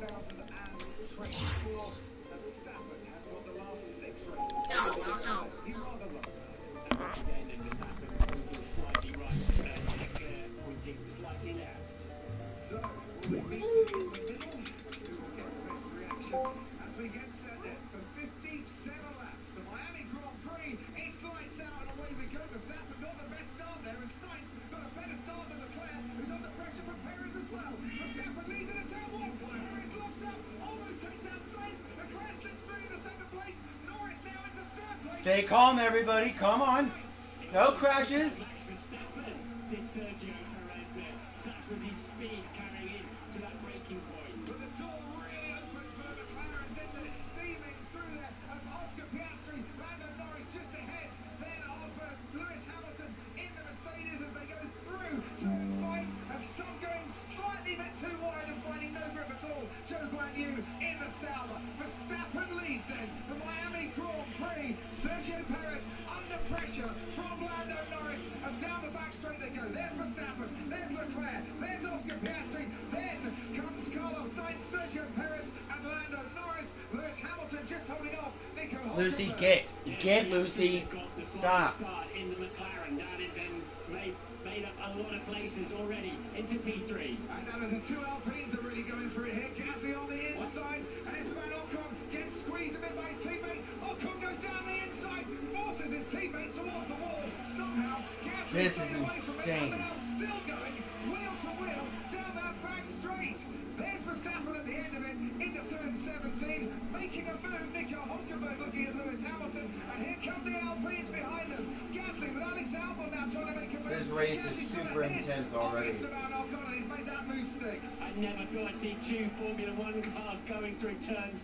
2024, Verstappen has won the last 6 races. He rather loves that. And once again, then Verstappen pointing slightly right, Leclerc pointing slightly left. So, will we meet in the middle? Who will get the best reaction as we get set then for 57 laps? The Miami Grand Prix, it's lights out and away we go. Verstappen got the best start there, and Sainz got a better start than Leclerc, who's under pressure from Perez as well. Verstappen leads in a turn one. Perez locks up, almost takes out Sainz. Leclerc slips through into second place. Norris now into third place. Stay calm, everybody. Come on. No crashes. Verstappen did Sergio Perez there. Such was his speed carrying in to that braking point. But the door really opened for McLaren, didn't it? Steaming through there of Oscar Piastri. Lando Norris just ahead. Then of Lewis Hamilton in the Mercedes as they go through turn 5. And some going slightly bit too wide and finding no grip at all. Joe Guan Yu in the Sauber. Verstappen leads then the Miami Grand Prix. Sergio Perez under pressure from Lando Norris. And down the back straight they go. There's Verstappen. There's Leclerc. There's Oscar Piastri. Then comes Carlos Sainz, Sergio Perez, and Lando Norris. Lewis Hamilton just holding off. Nico Lucy, Hulkenberg. get Lucy. Stop. Start in the McLaren. That is then made up a lot of places already into P3. And now there's the 2 Alpines are really going for it here. Gasly on the inside. And Esteban Ocon gets squeezed a bit by his teammate. Ocon goes down the inside, forces his teammate towards the wall. Somehow, Gasly This stays is away from it. insane. And they are still going wheel to wheel down that back straight. There's Verstappen at the end of it into turn 17, making a move. Nico Hulkenberg looking at Lewis Hamilton. And here come the Alpines behind them. Gasly with Alex Albon now trying to make a move. This race is Gasly's super trying to miss intense on already. Esteban Ocon, and he's made that move stick. I never thought I'd see 2 Formula 1 cars going through turns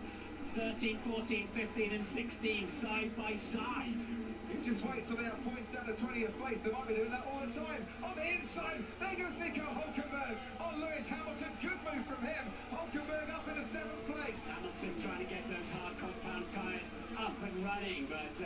13, 14, 15 and 16 side by side. You just wait till they have points down to 20th place. They might be doing that all the time. On the inside, there goes Nico Hulkenberg on Lewis Hamilton. Good move from him. Hulkenberg up into 7th place. Hamilton trying to get those hard compound tyres up and running, but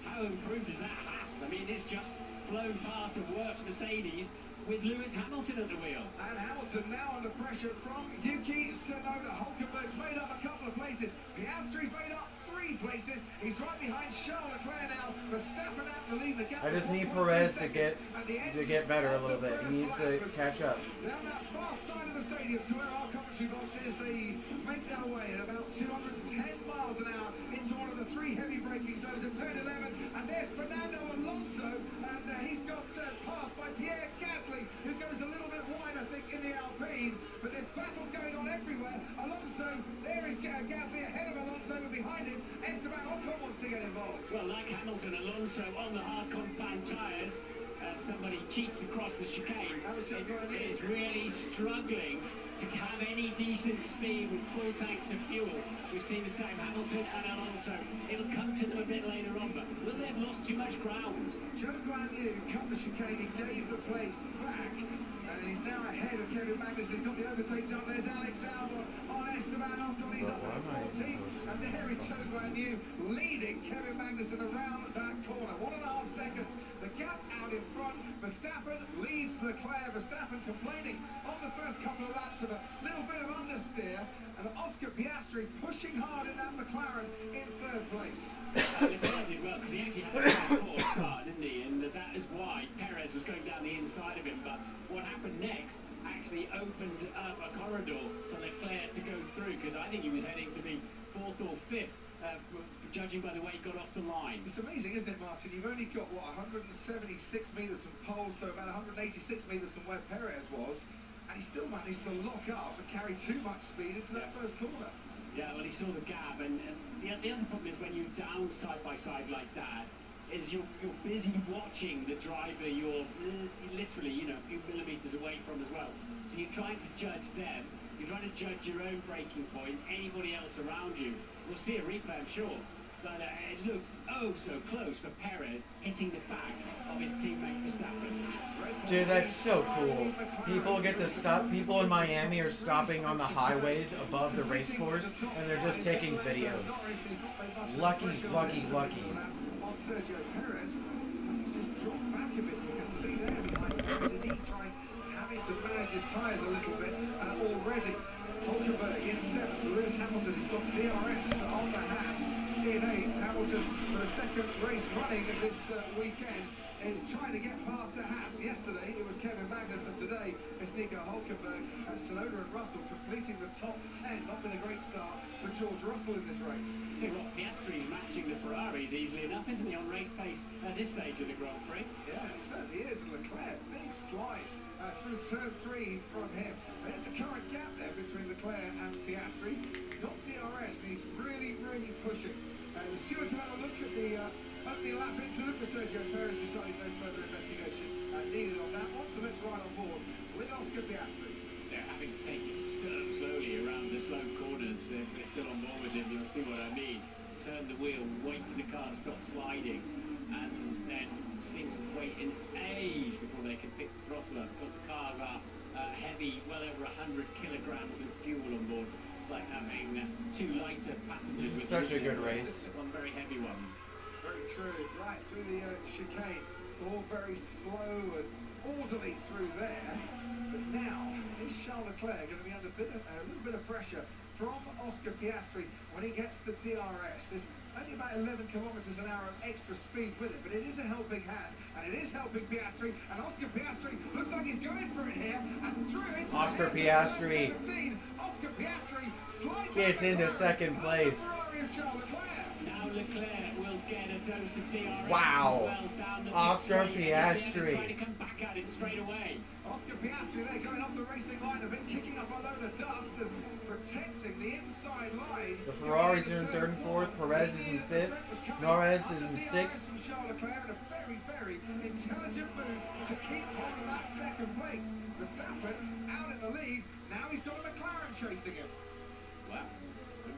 how improved is that Haas? I mean, it's just flown past a works Mercedes with Lewis Hamilton at the wheel. And Hamilton now under pressure from Yuki Tsunoda. Hulkenberg's made up a couple of places. Piastri's made up 3 places. He's right behind Charles Leclerc now. Verstappen out to lead the gap. I just need Perez to get better a little bit. He needs to catch up. Down that far side of the stadium to where our commentary box is, they make their way at about 210 miles an hour into one of the 3 heavy braking zones at turn 11. And there's Fernando Alonso, and he's got passed by Pierre Gasly, who goes a little bit wide, I think, in the Alpine. But there's battles going on everywhere. Alonso, there is Gasly ahead of Alonso, and behind him, Esteban Ocon wants to get involved. Well, like Hamilton, Alonso on the hard compound tyres. Somebody cheats across the chicane. Is really struggling to have any decent speed with full tanks of fuel. We've seen the same Hamilton and Alonso. It'll come to them a bit later on, but will they have lost too much ground? Joe Guan Yu cut the chicane, he gave the place back, and he's now ahead of Kevin Magnussen. He's got the overtake done. There's Alex Albon on Esteban Ocon. He's up at 14, and there is Joe Guan Yu leading Kevin Magnussen around that corner. 1.5 seconds. The gap out in front. Verstappen leads Leclerc. Verstappen complaining on the first couple of laps of a little bit of understeer, and Oscar Piastri pushing hard in that McLaren in 3rd place. Leclerc did well because he actually had a poor start, didn't he? And that is why Perez was going down the inside of him. But what happened next actually opened up a corridor for Leclerc to go through, because I think he was heading to be 4th or 5th. Judging by the way he got off the line. It's amazing, isn't it, Martin? You've only got, what, 176 metres from pole, so about 186 metres from where Perez was, and he still managed to lock up and carry too much speed into that first corner. Yeah, well, he saw the gap, and the other problem is when you down side by side like that, is you're busy watching the driver you're literally, you know, a few millimetres away from as well. So you're trying to judge them, you're trying to judge your own braking point, anybody else around you. We'll see a replay, I'm sure. But it looked oh so close for Perez hitting the back of his teammate Verstappen. Dude, that's so cool. People get to stop. People in Miami are stopping on the highways above the race course, and they're just taking videos. Lucky, lucky, lucky. On Sergio Perez, he's just dropped back a bit. You can see there behind Perez as he's having to manage his tyres a little bit already. Hulkenberg in 7th. Lewis Hamilton, who's got DRS on the Haas in 8th. Hamilton, for the second race running this weekend, is trying to get past the Haas. Yesterday it was Kevin Magnussen, today it's Nico Hulkenberg. Tsunoda and Russell completing the top 10. Not been a great start for George Russell in this race. Tell you what, Piastri's matching the Ferraris easily enough, isn't he, on race pace at this stage of the Grand Prix? Yeah, it certainly is. Leclerc, big slide through turn 3 from him. There's the current gap there between Leclerc and Piastri. Got DRS, and he's really, really pushing. The stewards have a look at the opening lap incident, but Sergio Perez decided no further investigation needed on that one, so let's ride on board with Oscar Piastri. They're having to take it so slowly around the slow corners. They're still on board with him, you'll see what I mean. Turn the wheel, wait for the car to stop sliding, and then seems to wait an age before they can pick the throttle up, because the cars are heavy, well over 100 kilograms of fuel on board. Like having 2 lighter passengers. This is such a good race. One very heavy one. Very true. Right through the chicane, all very slow and orderly through there. But now is Charles Leclerc going to be under a little bit of pressure from Oscar Piastri when he gets the DRS. There's only about 11 kilometers an hour of extra speed with it, but it is a helping hand, and it is helping Piastri, and Oscar Piastri looks like he's going for it here, and through into Oscar Piastri Oscar Piastri slides gets into second place. Now Leclerc will get a dose of DRS. Wow. Well down the Oscar Piastri. Piastri. Trying to come back at it straight away. Oscar Piastri there going off the racing line, a bit kicking up a load of dust and protecting the inside line. The Ferraris are in 3rd and 4th. Perez is in 5th. Norris is in 6th. Charles Leclerc in a very, very intelligent move to keep hold of that 2nd place. Verstappen out in the lead. Now he's got a McLaren chasing him. Well,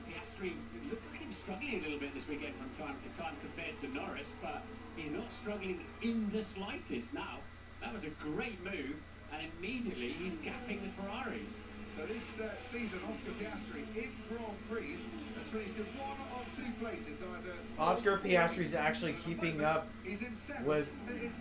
Piastri looked like he was struggling a little bit this weekend from time to time compared to Norris, but he's not struggling in the slightest now. That was a great move, and immediately he's gapping the Ferraris. So this season, Oscar Piastri in Grand Prix has finished in 1 or 2 places. Either Oscar Piastri is actually keeping up with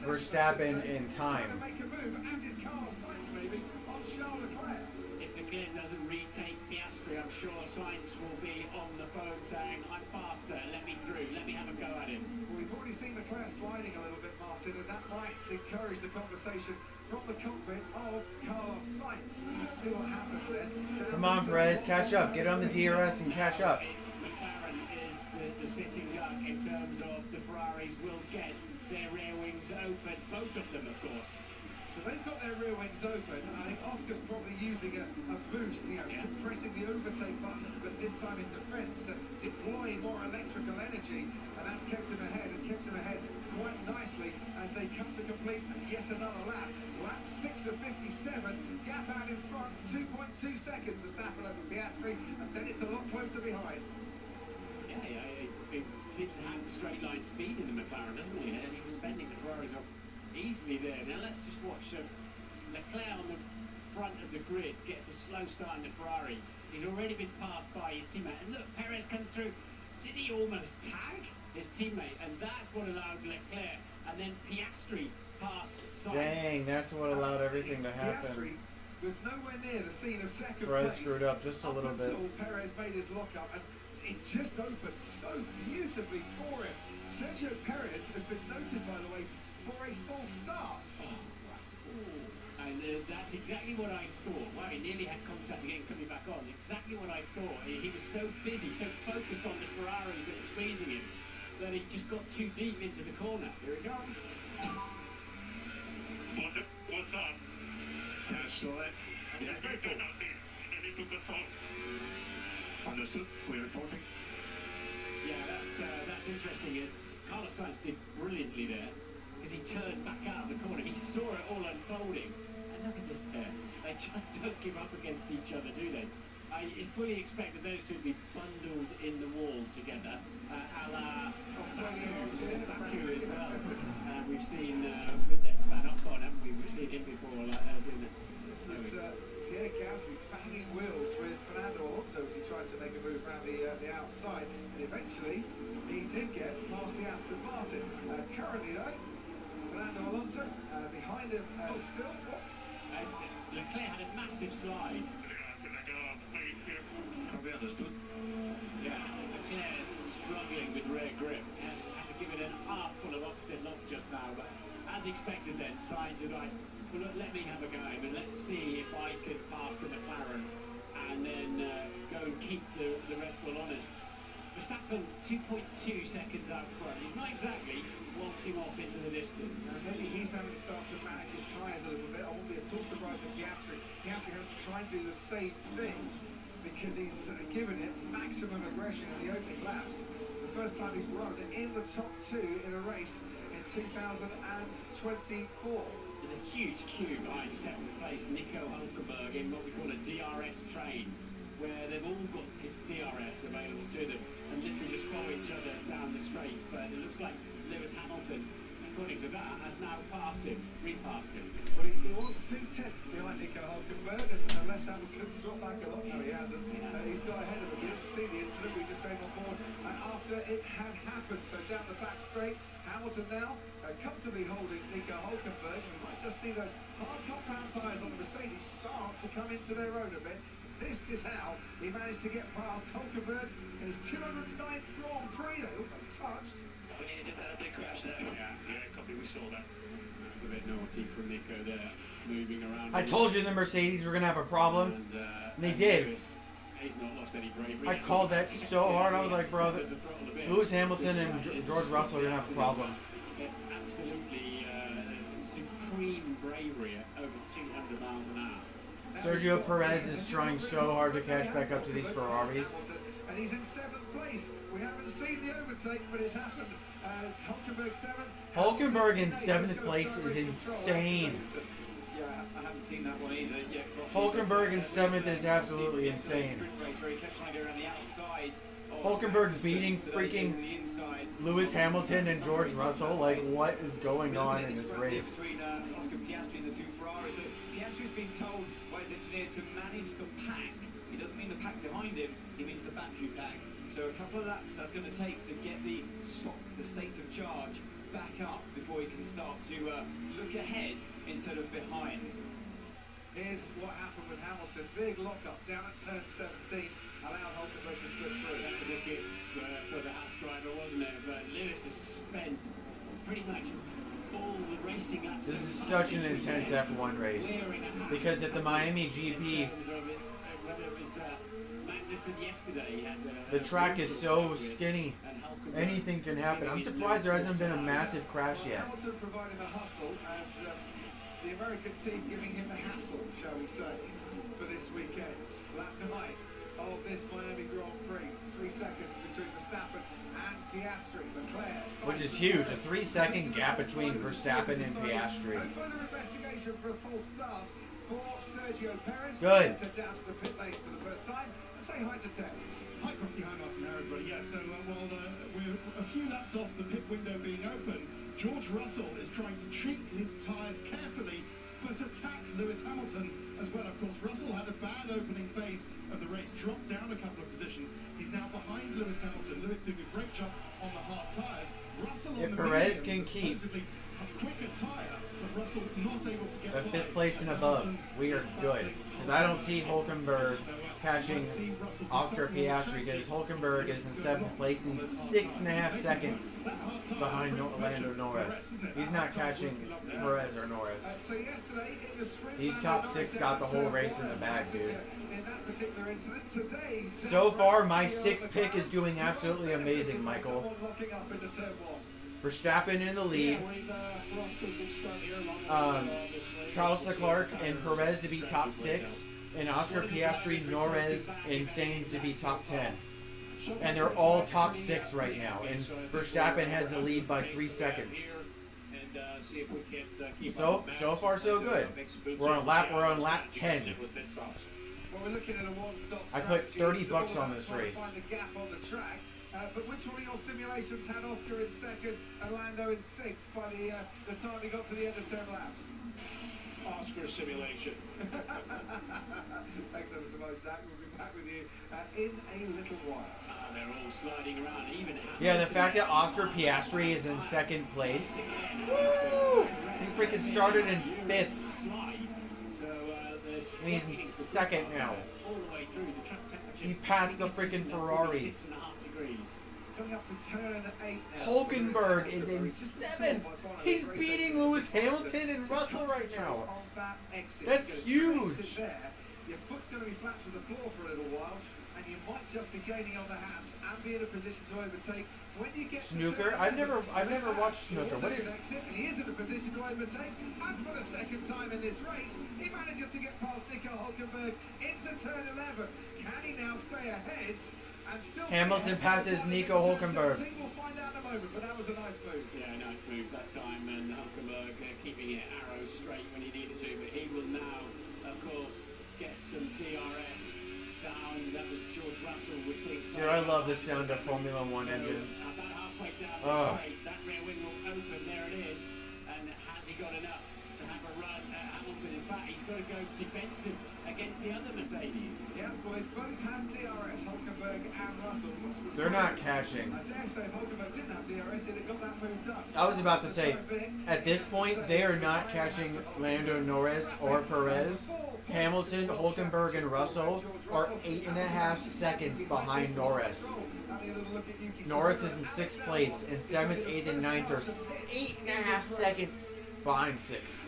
Verstappen in time. Make a move, as is Carlos Sainz maybe on Charles Leclerc. If Leclerc doesn't retake Piastri, I'm sure Sainz will be on the phone saying, I'm faster, let me through, let me have a go at him. Well, we've already seen Leclerc sliding a little bit, Martin, and that might encourage the conversation from the cockpit of Carlos Sainz. See what happens then. Come on, Perez, catch up. Get on the DRS and catch up. McLaren is the sitting duck in terms of the Ferraris will get their rear wings open, both of them, of course. So they've got their rear wings open. I think Oscar's probably using a boost, pressing the overtake button, but this time in defence to deploy more electrical energy, and that's kept him ahead, quite nicely as they come to complete yet another lap. Lap 6 of 57, gap out in front, 2.2 seconds for Verstappen over Piastri, and then it's a lot closer behind. Yeah, it seems to have straight line speed in the McLaren, doesn't he? And he was bending the Ferraris off easily there. Now let's just watch Leclerc on the front of the grid gets a slow start in the Ferrari. He's already been passed by his teammate, and look, Perez comes through. Did he almost tag his teammate? And that's what allowed Leclerc, and then Piastri passed Sainz. Dang, that's what allowed everything to happen. Piastri was nowhere near the scene of second Perez place. screwed up just a little bit. Until Perez made his lockup, and it just opened so beautifully for him. Sergio Perez has been noted, by the way, for a false start. And that's exactly what I thought. Wow, he nearly had contact again coming back on. Exactly what I thought. He was so busy, so focused on the Ferraris that were squeezing him, that he just got too deep into the corner. Here he comes. What's up? Yes, so yeah, very good. I need to control. Understood. We're reporting. Yeah, that's interesting. Carlos Sainz did brilliantly there, because he turned back out of the corner. He saw it all unfolding. And look at this pair. They just don't give up against each other, do they? I fully expect that those two would be bundled in the wall together, a la Baku as well. We've seen with Esteban Ocon, haven't we? We've seen him before doing it. This is Pierre Gasly banging wheels with Fernando Alonso as he tried to make a move around the outside. And eventually, he did get past the Aston Martin. Currently, though, Fernando Alonso behind him still. And Leclerc had a massive slide. Yeah, can be understood. Yeah, Leclerc's struggling with rear grip. Had to give it an armful of opposite lock just now, but as expected then, signs of like, well, look, let me have a go, and let's see if I can pass the McLaren and then go and keep the Red Bull honest. Verstappen 2.2 seconds out front. He's not exactly waltzing off into the distance. Maybe he's having to start to manage his tyres a little bit. I won't be at all surprised if Piastri has to try and do the same thing because he's given it maximum aggression in the opening laps. The first time he's run in the top two in a race in 2024. There's a huge queue behind seventh place Nico Hulkenberg in what we call a DRS train, where they've all got DRS available to them and literally just follow each other down the straight. But it looks like Lewis Hamilton, according to that, has now repassed him. But he wants 2/10 to be like Nico Hulkenberg, and unless Hamilton's dropped back a lot, no he hasn't. He's got ahead of him. You didn't see the incident, we just came on board after it had happened. So down the back straight, Hamilton now comfortably holding Nico Hulkenberg. We might just see those hard compound tyres on the Mercedes start to come into their own a bit. This is how he managed to get past Hulkenberg in his 209th Grand Prix. They almost touched. We just had a big crash there. Yeah, copy, we saw that. That was a bit naughty from Nico there, moving around. I told you the Mercedes were going to have a problem. And they did. Lewis, he's not lost any bravery. I called that so hard. I was like, bro, Lewis Hamilton and George Russell are going to have a problem. Absolutely supreme bravery at over 200 miles an hour. Sergio Perez is trying so hard to catch back up to these Ferraris. And he's in 7th place. We haven't seen the overtake, but it's happened. Hulkenberg 7th. Hulkenberg in 7th place is insane. Yeah, I haven't seen that one either yet. Hulkenberg in 7th is absolutely insane. Hulkenberg beating freaking Lewis Hamilton and George Russell. Like, what is going on in this race? Between Oscar Piastri and the two Ferraris. So Piastri's been told by his engineer to manage the pack. He doesn't mean the pack behind him, he means the battery pack. So a couple of laps that's going to take to get the state of charge back up before he can start to look ahead instead of behind. Here's what happened with Hamilton. Big lockup down at turn 17. Allowed Hulkenberg to slip through. That was a gift for the Haas driver, wasn't it? But Lewis has spent pretty much all the racing laps. This is such an intense F1 race. Because at the Miami GP, the track is so skinny. Anything can happen. I'm surprised there hasn't been a massive crash yet. Hamilton providing the hustle and the American team giving him the hassle, shall we say, for this weekend's lap 9 of this Miami Grand Prix. 3 seconds between Verstappen and Piastri. Leclerc, which is huge. A 3-second gap between Verstappen and Piastri. No further investigation for a full start for Sergio Perez. Good. Head down to the pit lane for the first time and say hi to Ted. Hi, Crocky. Hi, Martin. Hi, everybody. Yeah, so while we're a few laps off the pit window being open, George Russell is trying to treat his tyres carefully, but attack Lewis Hamilton as well. Of course, Russell had a bad opening phase of the race, dropped down a couple of positions. He's now behind Lewis Hamilton. Lewis doing a great job on the hard tyres. Russell on the Perez medium, can keep a quicker tyre, but Russell not able to get a by 5th place and as above. Hamilton We are good. Because I don't see Hulkenberg catching Oscar Piastri, because Hulkenberg is in 7th place and he's 6.5 seconds behind Lando Norris. He's not catching Perez or Norris. So yesterday in the sprint, These top 6 got the whole race in the bag, dude. in that particular incident today. So far, my 6th pick is doing absolutely amazing, Michael. Locking up into turn 1. Verstappen in the lead. Charles Leclerc and Perez to be top 6. And Oscar Piastri, Norris, and Sainz to be top 10. And they're all top 6 right now. And Verstappen has the lead by 3 seconds. So far so good. We're on lap 10. Well, we're looking at a one-stop I put strategy. $30 on this race. Find a gap on the track. But which one of your simulations had Oscar in 2nd and Lando in 6th by the time he got to the end of 10 laps? Oscar simulation. Thanks ever so much, Zach. We'll be back with you in a little while. They're all sliding around, even Yeah, the fact that Oscar Piastri is in 2nd place. Woo! He freaking started in 5th. slide. So the there's And he's in second now. all the way through. The track temperature. He passed the freaking Ferraris. 6.5 degrees. Coming up to turn 8 now. Hulkenberg is in 7th. He's beating Lewis Hamilton and Russell right now. That's huge. Your foot's going to be flat to the floor for a little while, and you might just be gaining on the Haas and be in a position to overtake. When you get Snooker? I've never watched snooker. What is it? He is in a position to overtake, and for the second time in this race, he manages to get past Nico Hulkenberg into turn 11. Can he now stay ahead? And still Hamilton passes Nico Hulkenberg. We'll find out in a moment, but that was a nice move. Yeah, nice move that time, and Hulkenberg keeping it arrow straight when he needed to, but he will now, of course, get some DRS down. That was George Russell. We're seeing. Dude, I love the sound of Formula One engines. About halfway down Oh. the straight, that rear wing will open. There it is. And has he got enough to have a run at Hamilton? In fact, he's got to go defensive against the other Mercedes. Yeah, well, they both have DRS, Hulkenberg and Russell. They're not catching. I dare say if Hulkenberg didn't have DRS, he'd have got that moved up. I was about to say, at this point, they are not catching Lando Norris or Perez. Hamilton, Hulkenberg, and Russell are 8.5 seconds behind Norris. Norris is in 6th place, and 7th, 8th, and 9th are 8.5 seconds behind 6th.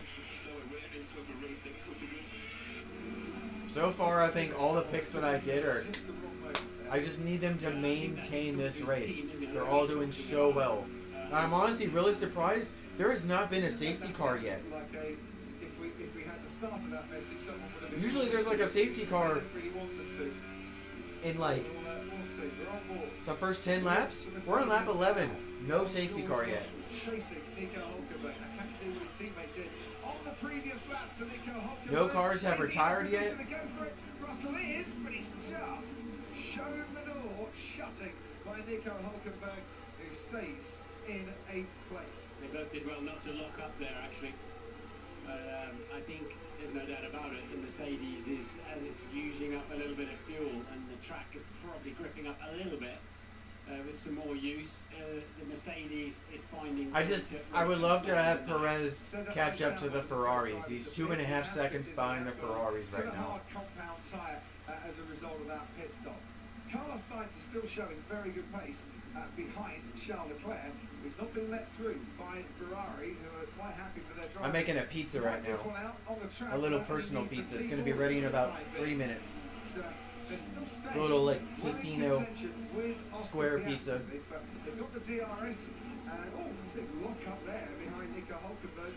So far, I think all the picks that I did are, I just need them to maintain this race. They're all doing so well. I'm honestly really surprised there has not been a safety car yet. Usually there's like a safety car in like the first 10 laps. We're on lap 11. No safety car yet. No cars have retired yet. Russell is, but he's just shown the door shutting by Nico Hulkenberg, who stays in 8th place. They both did well not to lock up there, actually. I think there's no doubt about it. The Mercedes is, as it's using up a little bit of fuel, and the track is probably gripping up a little bit with some more use. The Mercedes is finding. I would love to have Perez catch up to the Ferraris. He's 2.5 seconds behind the Ferraris right now. Compound tyre as a result of that pit stop. Carlos Sainz is still showing very good pace behind Charles Leclerc, who's not been let through by Ferrari, who are quite happy for their drivers. I'm making a pizza right now. A little personal pizza. It's going to be ready in about 3 minutes. A little like Tostino square pizza. They've got the DRS. Big lock up there behind Nico Hulkenberg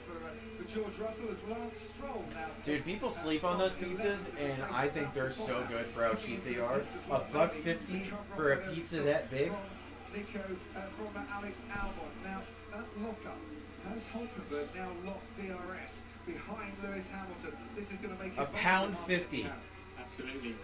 for George Russell as Lance Stroll now. Dude, people sleep on those pizzas, and I think they're so good for how cheap they are. $1.50 for a pizza that big. Nico from Alex Albon. Now that lock up has Hulkenberg now lost DRS behind Lewis Hamilton. This is going to make it £1.50. Absolutely.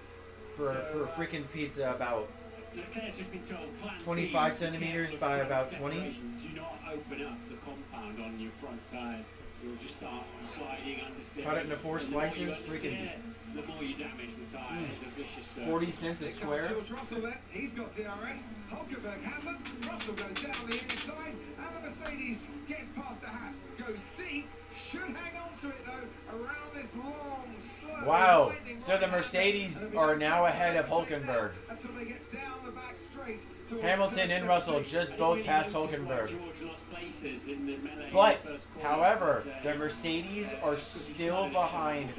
For a freaking pizza about Leclerc's just been told, 25 centimeters by about 20. Do not open up the compound on your front tyres. You'll just start sliding understeer. Cut it into 4 slices. Freaking. The more you damage the tyre, it's a vicious circle. 40 cents a square. George Russell then, he's got DRS. Hulkenberg hasn't. Russell goes down the inside, and the Mercedes gets past the Haas. Goes deep. Should hang on to it though around this long, slow. Wow. So the Mercedes are now ahead of Hulkenberg. Until they get down the back straight. Hamilton and Russell just both passed Hulkenberg. But, however, the Mercedes are still behind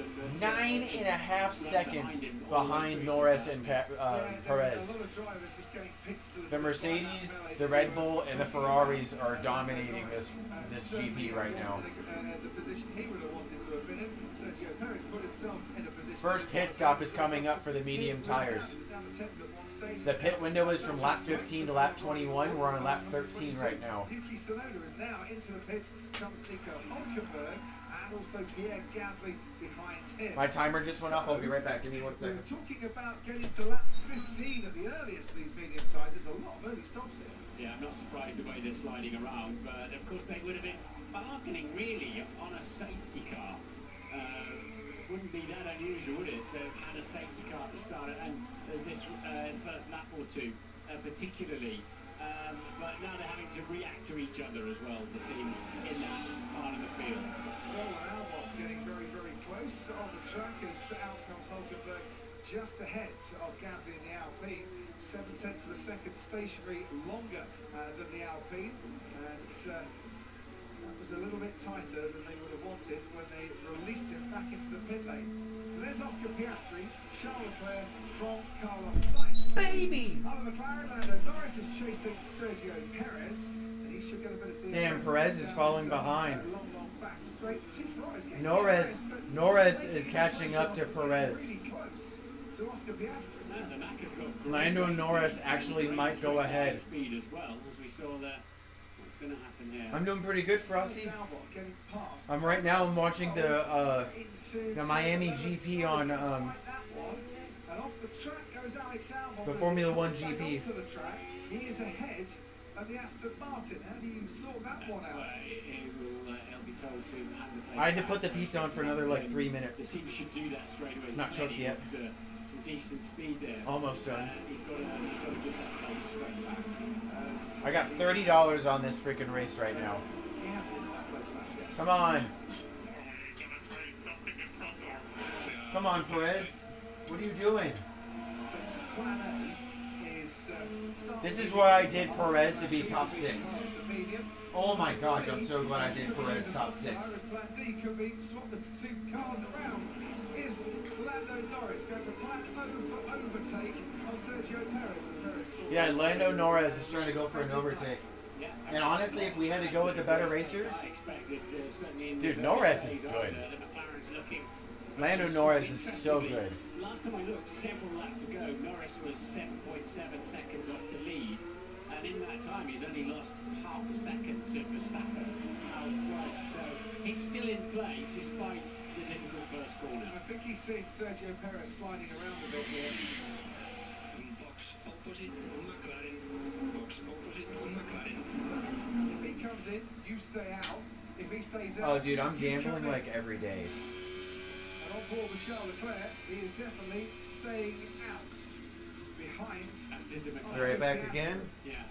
9.5 seconds behind Norris and Perez. The Mercedes, the Red Bull, and the Ferraris are dominating this GP right now. First pit stop is coming up for the medium tires. The pit window is from lap 15 to lap 21. We're on lap 13 right now. Yuki Tsunoda is now into the pits. Comes Nico Hulkenberg and also Pierre Gasly behind him. My timer just went off. I'll be right back. Give me 1 second. We're talking about getting to lap 15 at the earliest for these medium sizes. A lot of early stops here. Yeah, I'm not surprised the way they're sliding around, but of course they would have been bargaining really on a safety car. Wouldn't be that unusual, would it, to have had a safety car to start it, and this first lap or two particularly. But now they're having to react to each other as well, the teams in that part of the field. Stroll and Albon getting very, very close on the track as out comes Hulkenberg just ahead of Gasly in the Alpine. 7/10 of a second stationary longer than the Alpine, and that was a little bit tighter than they would have wanted when they released him back into the pit lane. So there's Oscar Piastri, Charles Leclerc from Carlos Sainz. Babies! Other McLaren, Lando Norris is chasing Sergio Perez, and he should get a bit of DRS. Damn, Perez is falling behind. Long back straight. Norris is catching up to Perez. Really close to Oscar Piastri. The Macca's got great Lando race Norris pace, actually really might go straight ahead. Speed as well, as we saw there. What's going to happen there? I'm doing pretty good, Frosty. I'm right now. I'm watching the Miami GP on the Formula One GP. He is ahead of the Aston Martin. How do you sort that one out? He'll be told to hand the plate I had to back. put the pizza on for another like 3 minutes. The team should do that straight away. It's not cooked yet. Some decent speed there. Almost done. He's got to give that place straight back. I got $30 on this freaking race right now. He has to get that place back, yes. Come on. Come on, Perez. What are you doing? So plan A is This is why I did Perez to be top 6. Oh my gosh, I'm so glad I did Perez top 6. Plan D could be swap the two cars around. Is Lando Norris going to plan O for overtake on Sergio Perez? Yeah, Lando Norris is trying to go for an overtake. And honestly, if we had to go with the better racers, dude, Norris is good. Lando Norris is so good. Last time I looked, several laps ago, Norris was 7.7 seconds off the lead, and in that time he's only lost half a second to Verstappen out front. So he's still in play despite the difficult first corner. I think he's seeing Sergio Perez sliding around a bit here. Box opposite McLaren. Box opposite McLaren. So if he comes in, you stay out. If he stays out, Oh, dude, I'm you come gambling in. like every day. And on board with Charles Leclerc, he is definitely staying out. Behind. As did the Be McLaren. right back again. Yeah.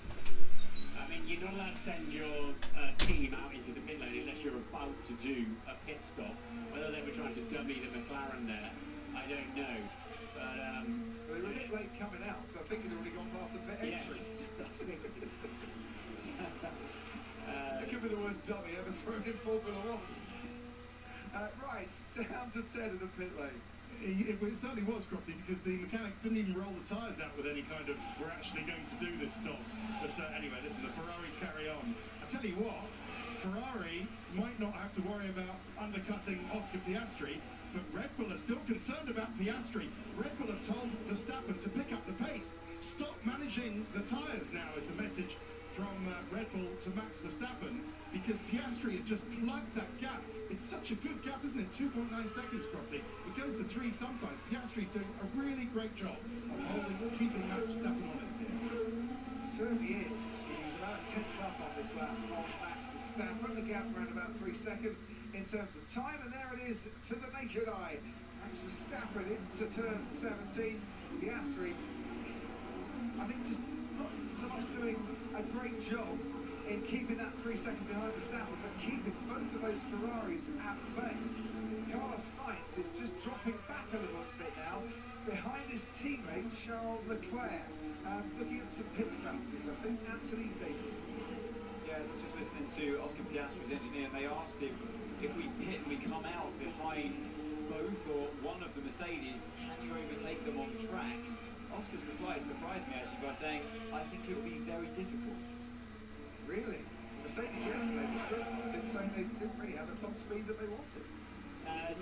I mean, you're not allowed to send your team out into the pit lane unless you're about to do a pit stop. Whether they were trying to dummy the McLaren there, I don't know. But Well, they were a bit late coming out, because I think they'd already gone past the pit yes, entry. I was thinking. It could be the worst dummy ever thrown in Formula One. Right, down to 10 in the pit lane. It certainly was, Crofty, because the mechanics didn't even roll the tyres out with any kind of, we're actually going to do this stop. But anyway, listen, the Ferraris carry on. I tell you what, Ferrari might not have to worry about undercutting Oscar Piastri, but Red Bull are still concerned about Piastri. Red Bull have told Verstappen to pick up the pace. Stop managing the tyres now is the message from Red Bull to Max Verstappen, because Piastri has just plugged that gap. It's such a good gap, isn't it? 2.9 seconds, Crofty. It goes to 3 sometimes. Piastri's doing a really great job of keeping Max Verstappen honest here. Certainly is. He's about a tenth up on this lap on Max Verstappen. The gap around about 3 seconds in terms of time, and there it is to the naked eye. Max Verstappen into turn 17. Piastri, I think, just not so much doing a great job in keeping that 3 seconds behind Verstappen, but keeping both of those Ferraris at bay. Carlos Sainz is just dropping back a little bit now, behind his teammate Charles Leclerc. Looking at some pit strategies, I think Anthony Davis. Yeah, as I was just listening to Oscar Piastri's engineer, and they asked him, if we pit and we come out behind both or one of the Mercedes, can you overtake them on track? Oscar's reply surprised me actually by saying, I think it will be very difficult. Really? Mercedes yesterday was scrutinizing, saying they didn't really have the top speed that they wanted.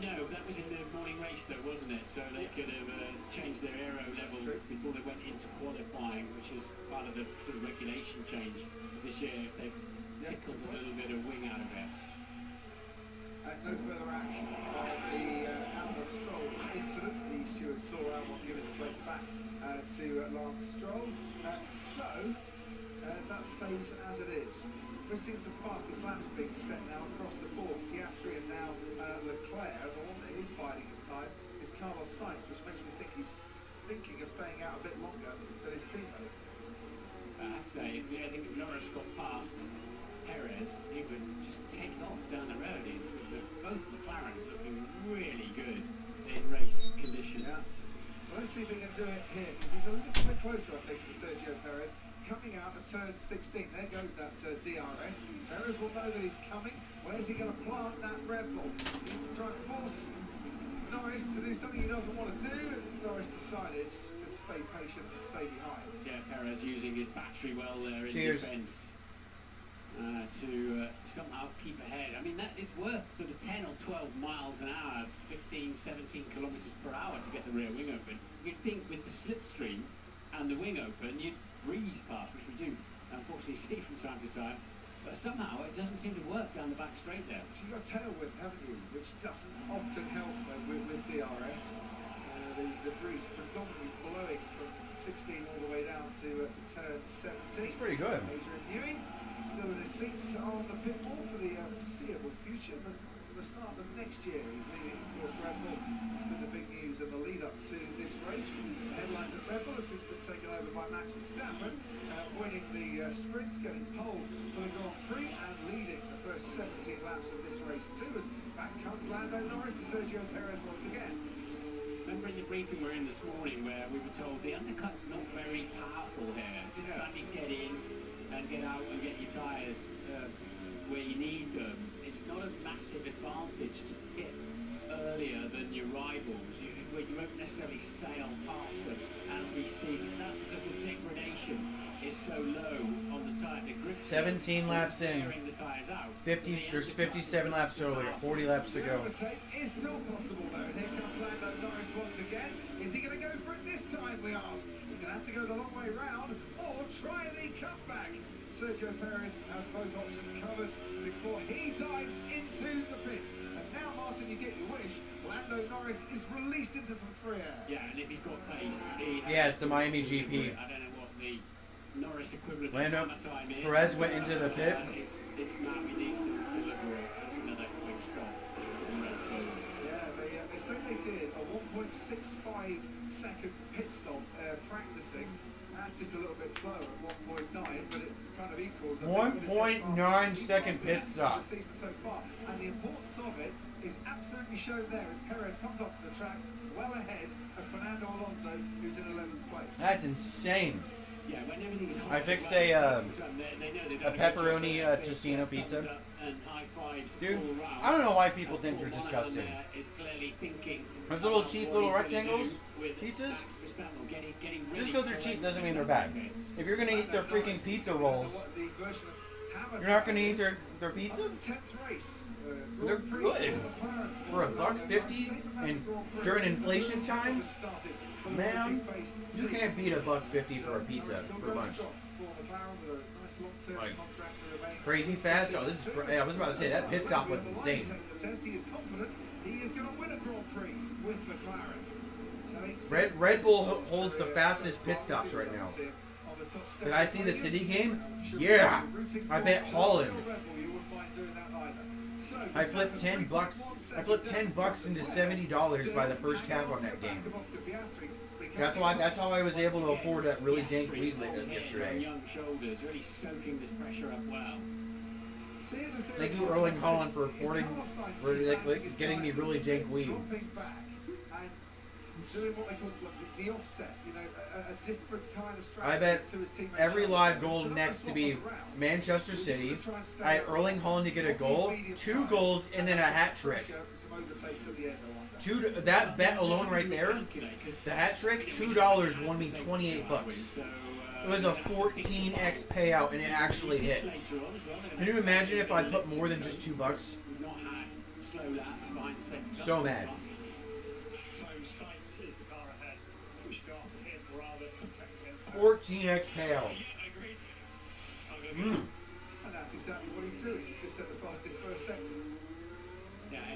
No, that was in the morning race though, wasn't it? So they could have changed their aero levels before they went into qualifying, which is part of the sort of regulation change this year. If they've tickled a little bit of wing out of it. No further action on the Albon Stroll incident. The steward saw Albon giving the place back to Lance Stroll. That stays as it is. We're seeing some fastest laps being set now across the board. Piastri and now Leclerc. The one that is biding his time is Carlos Sainz, which makes me think he's thinking of staying out a bit longer than his teammate. I'd say, I think if Norris got past Perez, he would just take off down the road. Both McLarens looking really good. The Let's see if he can do it here, because he's a little bit closer, I think, to Sergio Perez. Coming out at turn 16, there goes that DRS. Perez will know that he's coming. Where's he going to plant that Red Bull? He's to try and force Norris to do something he doesn't want to do. Norris decided to stay patient and stay behind. Yeah, Perez using his battery well there in Cheers. defence to somehow keep ahead. I mean, it's worth sort of 10 or 12 miles an hour, 15, 17 kilometres per hour to get the rear wing open. You'd think with the slipstream and the wing open, you'd breeze past, which we do unfortunately see from time to time. But somehow it doesn't seem to work down the back straight there. So you've got tailwind, haven't you? Which doesn't often help with DRS. The breeze predominantly blowing from 16 all the way down to turn 17. It's pretty good. Adrian Newey still in his seats on the pit wall for the foreseeable future, but for the start of next year he's leading, of course, Red Bull. It's been the big news in the lead up to this race. The headlines at Red Bull have since been taken over by Max Verstappen, winning the sprint, getting pole for the Grand Prix and leading the first 17 laps of this race too, as back comes Lando Norris to Sergio Perez once again. Remember in the briefing we were in this morning where we were told the undercut's not very powerful here. Just trying to get in and get out and get your tyres where you need them. It's not a massive advantage to hit earlier than your rivals. You won't necessarily sail past them, as we see. That's because the degradation is so low on the tyre. The grip 17 laps in. the tyres out. 50. There's 57 laps total. 40 laps to go. Overtake is still possible though. And here comes Lando Norris once again. Is he going to go for it this time, we ask? He's going to have to go the long way round or try the cutback. Sergio Perez has both options covered before he dives into the pits. And now, Martin, you get your wish. Lando Norris is released into some free air. Yeah, and if he's got pace, he has. Yeah, it's the Miami GP. I don't know what the Norris equivalent Lando of time is. Perez went into the pit. It's now he needs to deliver another quick stop. Yeah, they say they did a 1.65 second pit stop practicing. That's just a little bit slower at 1.9, but it kind of equals 1.9 second pit stop. The season so far, and the importance of it is absolutely shown there as Perez comes onto the track well ahead of Fernando Alonso, who's in 11th place. That's insane. Yeah, when everything's hot, I fixed they a know pepperoni tocino pizza. Dude, I don't know why people think they're disgusting. Those little cheap little rectangles pizzas, just because they're cheap doesn't mean they're bad. If you're gonna eat their freaking pizza rolls, you're not gonna eat their pizza? They're good. For $1.50 and during inflation times, man, you can't beat $1.50 for a pizza for lunch. Like, crazy fast. Oh, this is. I was about to say that pit stop was insane. He is confident he is going to win a Grand Prix with McLaren. Red Bull holds the fastest pit stops right now. Did I see the City game? Yeah, I bet Holland. I flipped $10. I flipped $10 into $70 by the first half on that game. That's why. That's how I was able to afford that really dank weed yesterday. Young shoulders, really soaking this pressure up well. Thank you, Erling Holland, for reporting, for getting me really dank weed. Doing what they call the offset, you know, a different kind of strategy. I bet every live goal next to be Manchester City. I had Erling Holland to get a goal, 2 goals, and then a hat trick. That bet alone right there, the hat trick, $2 won me $28. It was a 14x payout, and it actually hit. Can you imagine if I put more than just $2? So mad. 14x payout. And that's exactly what he's doing. He's just set the fastest first sector.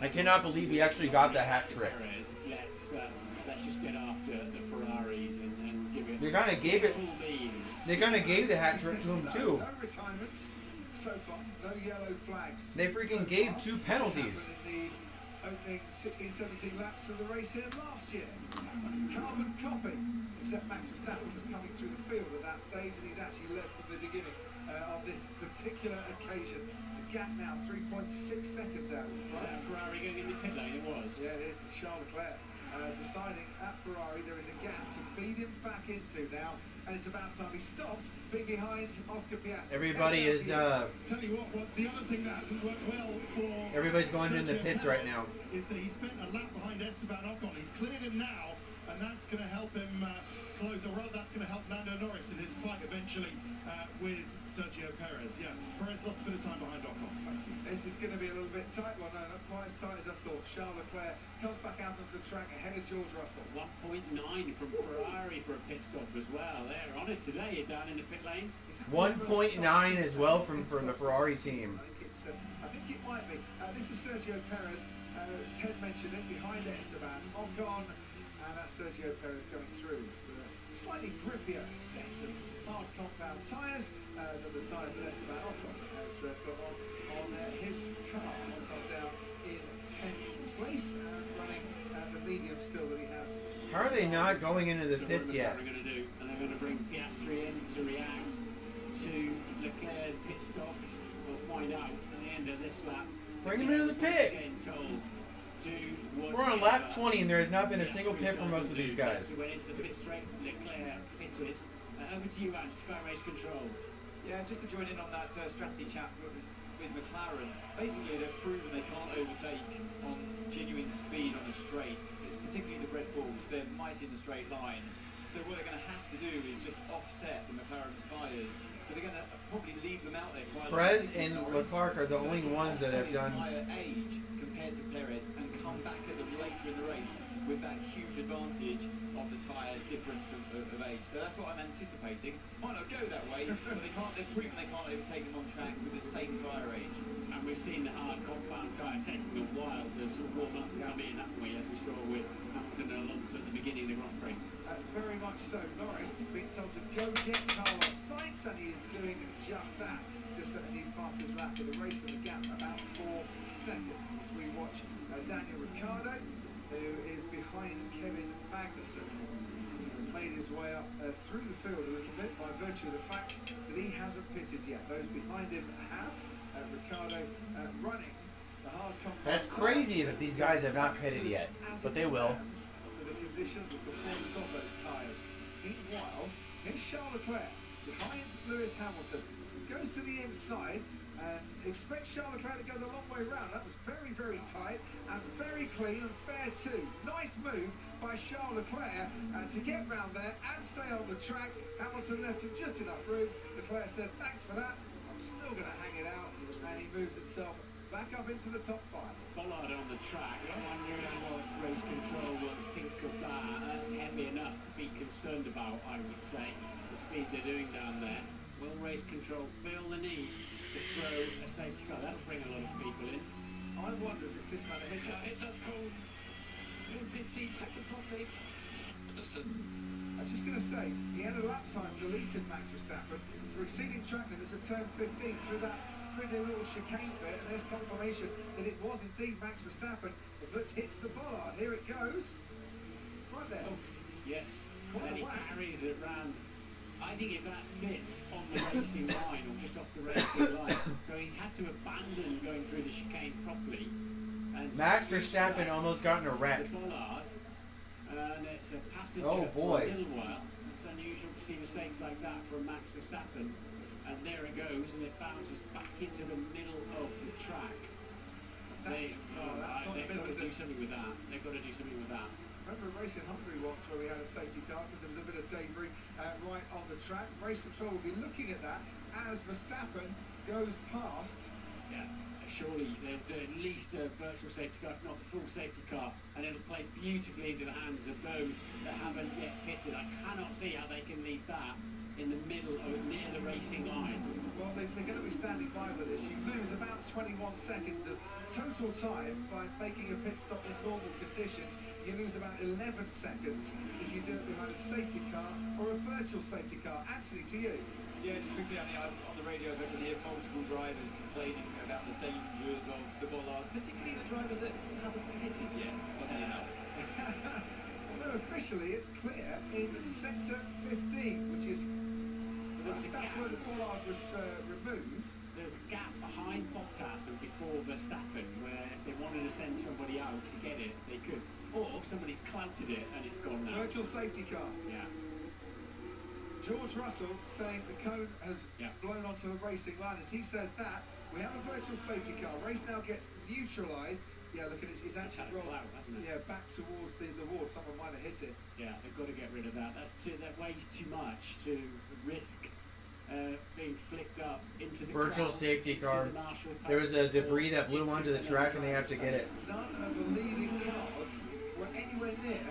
I cannot believe he actually got the hat trick. Let's just get after the Ferraris and give it. They kind of gave it. They kind of gave the hat trick to him too. No retirements so far. No yellow flags. They freaking gave 2 penalties. Opening 16-17 laps of the race here last year. Carbon copy, except Max Verstappen was coming through the field at that stage, and he's actually led from the beginning on this particular occasion. The gap now 3.6 seconds out. Right? Ferrari going in the pit lane, it was. Yeah, it is. Charles Leclerc. deciding at Ferrari there is a gap to feed him back into now, and it's about time he stopped being behind Oscar Piastri. Everybody is Tell you what, the other thing that hasn't worked well for everybody's going in the pits right now. Is that he spent a lap behind Esteban Ocon. He's cleared him now, and that's going to help him close, or rather that's going to help Lando Norris in his fight eventually with Sergio Perez. Yeah, Perez lost a bit of time behind Ocon. This is going to be a little bit tight. Well, no, not quite as tight as I thought. Charles Leclerc comes back out onto the track ahead of George Russell. 1.9 from Ferrari for a pit stop as well. They're on it today, down in the pit lane. 1.9 as well from the Ferrari team. I think it might be. This is Sergio Perez. As Ted mentioned it, behind Esteban Ocon, and that's Sergio Perez going through with a slightly grippier set of hard compound tyres than the tyres that Esteban Ocon has got on his car. Ocon down in 10th place and running the medium still that he has. How are they not going into the pits yet? Going to do, and they're going to bring Piastri in to react to Leclerc's pit stop. We'll find out at the end of this lap. Bring him into the pit. We're on lap 20 and there has not been a single pit for most of these guys. Went into the pit straight, Leclerc pitted. Over to you, Ant, Sky Race Control. Yeah, just to join in on that strategy chat with McLaren. Basically, they've proven they can't overtake on genuine speed on a straight. It's particularly the Red Bulls. They're mighty in the straight line. So what they're going to have to do is just offset the McLaren's tyres. So they're going to probably leave them out there quite a lot. Perez and Leclerc are the only ones that have done age compared to Perez and come back at them later in the race with that huge advantage of the tyre difference of age. So that's what I'm anticipating. Might not go that way, but they've proven they can't overtake them on track with the same tyre age. And we've seen the hard compound tyre taking a while to sort of warm up and come in, haven't we, as we saw with Hamilton and Alonso at the beginning of the Grand Prix. Very much so. Norris being told to go get Carlos Sainz, and he is doing just that. Just at the new fastest lap of the race, and the gap about 4 seconds as we watch Daniel Ricciardo, who is behind Kevin Magnussen, who has made his way up through the field a little bit by virtue of the fact that he hasn't pitted yet. Those behind him have. Ricciardo running the hard compound. That's crazy that these guys have not pitted yet, but they will. The conditions of performance of those tyres. Meanwhile, here's Charles Leclerc behind Lewis Hamilton, who goes to the inside and expects Charles Leclerc to go the long way round. That was very, very tight and very clean and fair too. Nice move by Charles Leclerc to get round there and stay on the track. Hamilton left him just enough room. Leclerc said, thanks for that, I'm still going to hang it out, and he moves himself back up into the top 5. Bollard on the track. I'm wondering what race control will think of that. That's heavy enough to be concerned about, I would say, the speed they're doing down there. Will race control feel the need to throw a safety car? That'll bring a lot of people in. I wonder if it's this kind of hit. It does call 15 second properly. I'm just going to say, he had a lap time deleted, Max Verstappen, for exceeding track limits at turn 15 through that pretty little chicane bit, and there's confirmation that it was indeed Max Verstappen that hits the bollard. Here it goes. Right there. Oh, yes. And he carries it round. I think if that sits on the racing line or just off the racing line, so he's had to abandon going through the chicane properly. And Max Verstappen almost got in a wreck. The bollard, and it's a passenger Oh boy. for a little while. It's unusual to see mistakes like that from Max Verstappen. And there it goes, and it bounces back into the middle of the track. They've got to do something with that. They've got to do something with that. Remember a race in Hungary once where we had a safety car because there was a bit of debris right on the track. Race control will be looking at that as Verstappen goes past. Yeah, surely they'll do at least a virtual safety car, if not the full safety car, and it'll play beautifully into the hands of those that haven't yet pitted. I cannot see how they can leave that in the middle or near the racing line. Well, they're going to be standing by with this. You lose about 21 seconds of total time by making a pit stop in normal conditions. You lose about 11 seconds if you do it behind a safety car or a virtual safety car. Anthony, to you. Yeah, just quickly on the radios I can hear multiple drivers complaining about the dangers of the bollard, particularly the drivers that haven't pitted yet, funnily enough. Although officially it's clear in sector 15, which is that's where the bollard was removed. there's a gap behind Bottas and before Verstappen where if they wanted to send somebody out to get it, they could. Or somebody's clouted it and it's gone now. Virtual safety car. Yeah. George Russell saying the cone has blown onto the racing line. As he says that, we have a virtual safety car. Race now gets neutralised. Yeah, look at it. It's actually rolled. Clout, hasn't it? Yeah, back towards the wall. Someone might have hit it. Yeah, they've got to get rid of that. That weighs too much to risk being flicked up into the Virtual crowd, safety into car. the marshal There was a post, debris that blew into onto the track and they have to get it. None of the leading cars were anywhere near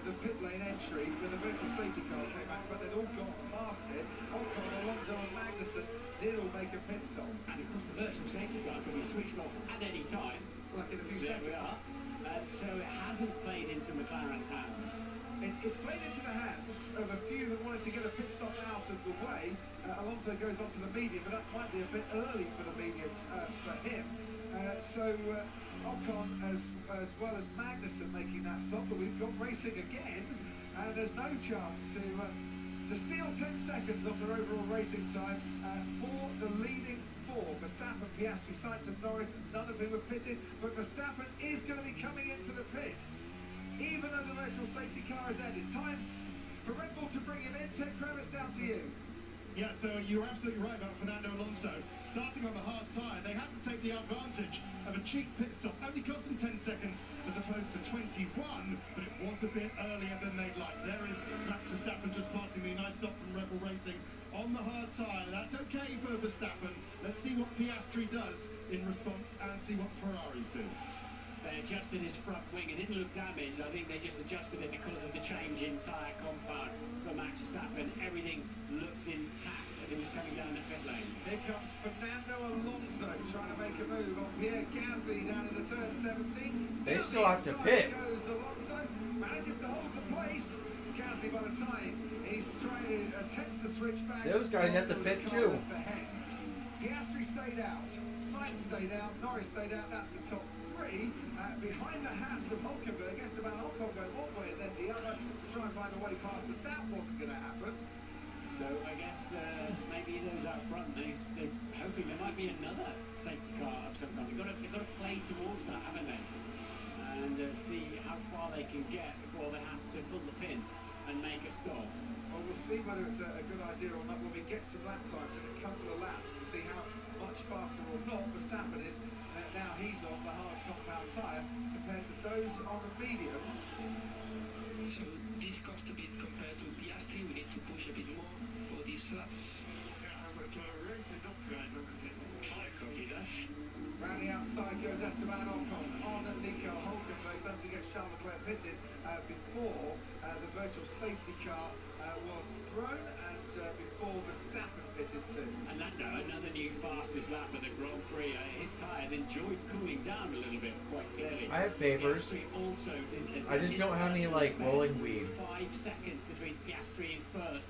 the pit lane entry when the virtual safety car came back, but they'd all gone past it. Ocon, Alonso and Magnussen did all make a pit stop. And of course the virtual safety car can be switched off at any time. Like in a few There seconds. we are. So it hasn't played into McLaren's hands. It's played into the hands of a few that wanted to get a pit stop out of the way. Alonso goes on to the medium, but that might be a bit early for the mediums for him. Ocon as well as Magnussen making that stop, but we've got racing again, and there's no chance to steal 10 seconds off their overall racing time for the leading four. Verstappen, Piastri, Sainz and Norris, none of whom have pitted, but Verstappen is going to be coming into the pits, even though the virtual safety car has ended. Time for Red Bull to bring him in. Ted Kravitz, down to you. Yeah, so you're absolutely right about Fernando Alonso. Starting on the hard tyre, they had to take the advantage of a cheap pit stop. Only cost them 10 seconds as opposed to 21, but it was a bit earlier than they'd like. There is Max Verstappen just passing me. Nice stop from Red Bull Racing on the hard tyre. That's okay for Verstappen. Let's see what Piastri does in response and see what Ferraris do. They adjusted his front wing. It didn't look damaged. I think they just adjusted it because of the change in tyre compound for Max Verstappen. Everything looked intact as he was coming down the pit lane. Here comes Fernando Alonso trying to make a move on Pierre Gasly down into turn 17. They still have to pit. Goes Alonso, manages to hold the place. Gasly, by the time he's trying to attempt the switch back, Those guys have to pit too. Piastri stayed out, Sainz stayed out, Norris stayed out. That's the top three. Behind the Haas of Hulkenberg, Esteban Ocon going one way and then the other to try and find a way past it. That wasn't going to happen. So I guess maybe those out front, they're hoping there might be another safety car of some kind. They've got to play towards that, haven't they? And see how far they can get before they have to pull the pin and make a stop. Well, we'll see whether it's a good idea or not when we get some lap times in a couple of laps to see how much faster or not Verstappen is. Now he's on the hard compound tyre compared to those on the mediums. So this cost a bit compared to Piastri. We need to push a bit more for these laps. Yeah, but racing up guys, Round the outside goes Esteban Ocon on Nico Hulkenberg. Don't forget Charles Leclerc pitted before the virtual safety car was thrown and before Verstappen pitted too. And another new fastest lap of the Grand Prix. His tyres enjoyed cooling down a little bit, quite clearly. I have papers. Piastri also did. I just don't have any like rolling weed. 5 seconds between Piastri in first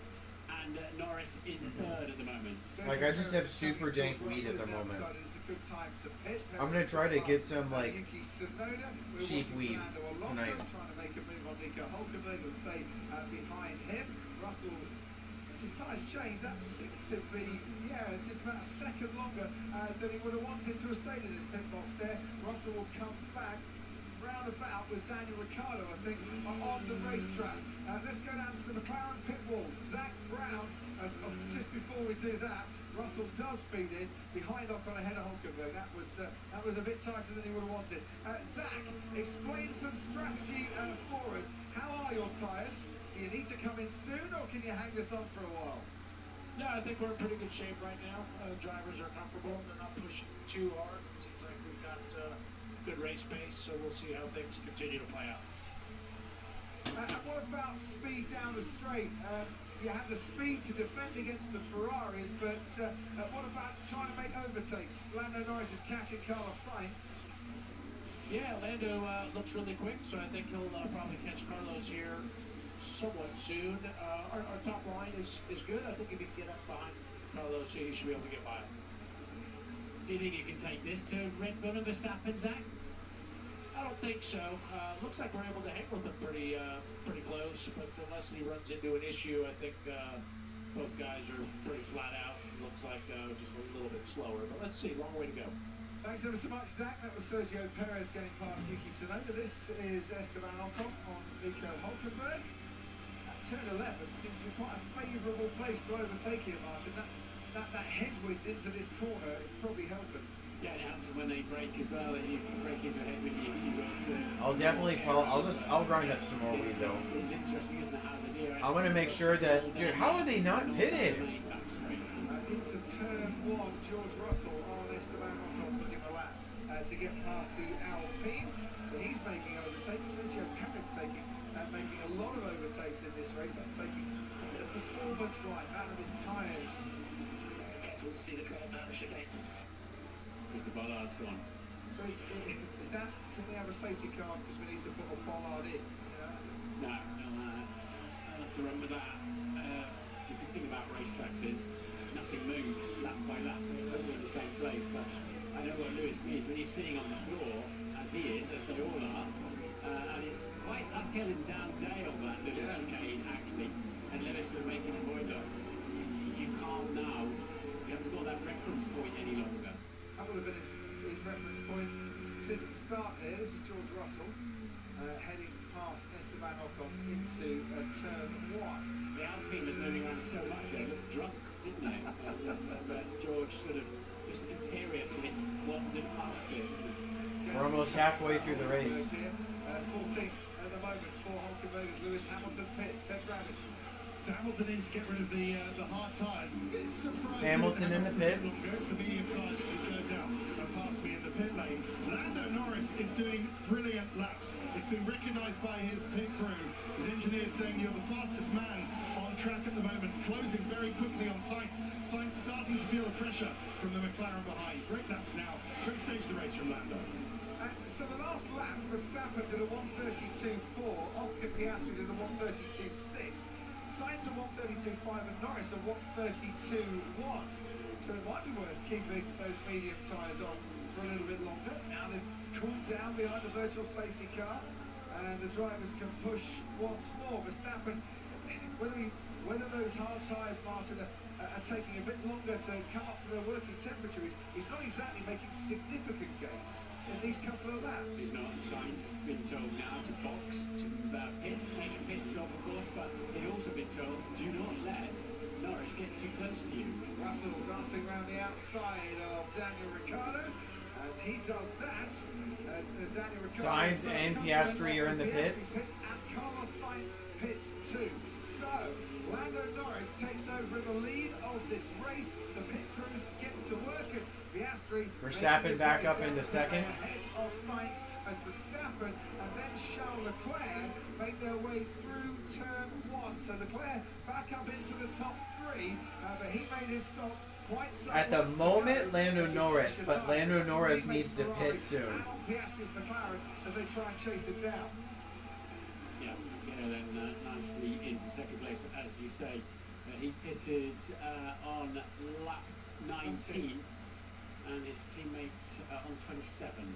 and Norris in third at the moment. Like, I just have super dank weed at the moment. It's a good time to pit. I'm gonna try to get some like Yuki Tsunoda. We're cheap watching weed Fernando Alonso tonight. trying to make a move on Nico Hulkenberg will stay behind him. Russell, his tyres changed. That seems to be, just about a second longer than he would have wanted to have stayed in his pit box there. Russell will come back round about with Daniel Ricciardo, I think, on the racetrack. Let's go down to the McLaren pit wall. Zach Brown, just before we do that, Russell does feed in behind Ocon ahead of Hulkenberg. That was a bit tighter than he would have wanted. Zach, explain some strategy for us. How are your tyres? Do you need to come in soon, or can you hang this on for a while? No, I think we're in pretty good shape right now. Drivers are comfortable. They're not pushing too hard. It seems like we've got good race pace, so we'll see how things continue to play out. And what about speed down the straight? You had the speed to defend against the Ferraris, but what about trying to make overtakes? Lando Norris is catching Carlos Sainz. Yeah, Lando looks really quick, so I think he'll probably catch Carlos here somewhat soon. Our top line is good. I think if he can get up behind Carlos, he should be able to get by him. Do you think you can take this to Red Bull and Verstappen, Zach? I don't think so. Looks like we're able to hang with him pretty close, but unless he runs into an issue, I think both guys are pretty flat out. looks like just a little bit slower. But let's see, long way to go. Thanks ever so much, Zach. That was Sergio Perez getting past Yuki Tsunoda. This is Esteban Ocon on Nico Hülkenberg. At turn 11 seems to be quite a favourable place to overtake here, Martin. That headwind into this corner is probably helping. Yeah, it happens when they break as well. If you break into a headwind, you've got I'll definitely, I'll grind up some more weed though. It's interesting, isn't it, how the deer I'm gonna make sure that, dude, how are they not pitted? Into turn 1, George Russell on Esteban Ocon to give a lap to get past the Alpine. So he's making overtakes. Sergio Perez making a lot of overtakes in this race. That's taking a bit of performance life out of his tyres. We'll see the curve now, the chicane. Is the bollard gone? So is that, can we have a safety car because we need to put a bollard in? No, I'll have to run with that. The good thing about racetracks is nothing moves lap by lap, they're all in the same place. But I know what Lewis means when he's sitting on the floor, as he is, as they all are, and it's quite uphill and down day on that little chicane actually, and Lewis is making a point of you can't now, you haven't got that reference point any longer. That would have been his reference point since the start here. This is George Russell heading past Esteban Ocon into turn 1. The Alpine was moving around so much they looked drunk, didn't they? But George sort of just imperiously wandered past it. We're almost halfway through the race. 14th at the moment for Hülkenberg as Lewis Hamilton pits, Ted Rabbits. So Hamilton in to get rid of the hard tyres. It's surprising. Hamilton in the pits. Goes the medium tyres as he goes out and past me in the pit lane. Lando Norris is doing brilliant laps. It's been recognised by his pit crew. His engineers saying you're the fastest man on track at the moment, closing very quickly on Sainz. Sainz starting to feel the pressure from the McLaren behind. Great laps now. Quick stage of the race from Lando. So the last lap, Verstappen did a 1:32.4, Oscar Piastri did a 1:32.6. Sainz a 1:32.5 and Norris a 1:32.1. So it might be worth keeping those medium tyres on for a little bit longer. Now they've cooled down behind the virtual safety car and the drivers can push once more. Verstappen, whether those hard tyres, Martin, are taking a bit longer to come up to their working temperature, he's not exactly making significant gains in these couple of laps. He's not. Sainz has been told now to box, to make a pit stop, of course, but he's also been told, do not let Norris get too close to you. Russell dancing around the outside of Daniel Ricciardo, and he does that. Daniel Ricciardo. Sainz and Piastri are in the pits. And Carlos Sainz pits too. So, Lando Norris takes over in the lead of this race. The pit crews get to work, and Piastri Verstappen back up into second. Ahead of Sainz as Verstappen and then Charles Leclerc make their way through turn 1. So Leclerc back up into the top 3, but he made his stop quite At the moment, Lando Norris, but Lando Norris needs to pit soon. Piastri's McLaren as they try and chase him down. Yeah, then nicely into second place, but as you say, he pitted on lap 19 and his teammate on 27.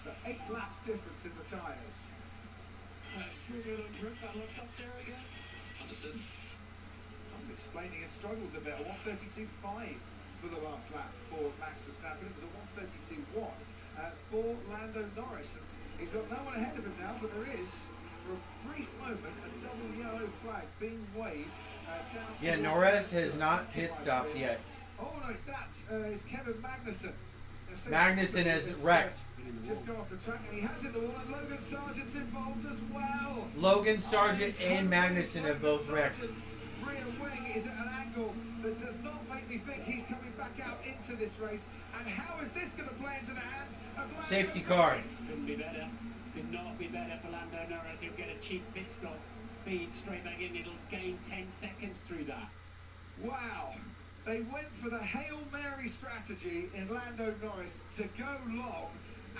So 8 laps difference in the tyres. Understood. I'm explaining his struggles a bit. A 1:32.5 for the last lap for Max Verstappen. It was a 1:32.1 for Lando Norris. And he's got no one ahead of him now, but there is, for a brief moment, a double yellow flag being waved down. Yeah, Norris has not pit stopped yet. Oh no, it's Kevin Magnussen. Magnussen has wrecked. Just got off the track and he has it the wall, and Logan Sargent's involved as well. Logan Sargent and Magnussen have both wrecked. Rear wing is at an angle that does not make me think he's coming back out into this race. And how is this going to play into the hands of Lando Safety car. Norris? Couldn't be better. Could not be better for Lando Norris. He'll get a cheap pit stop. Feed straight back in. It'll gain 10 seconds through that. Wow. They went for the Hail Mary strategy in Lando Norris to go long,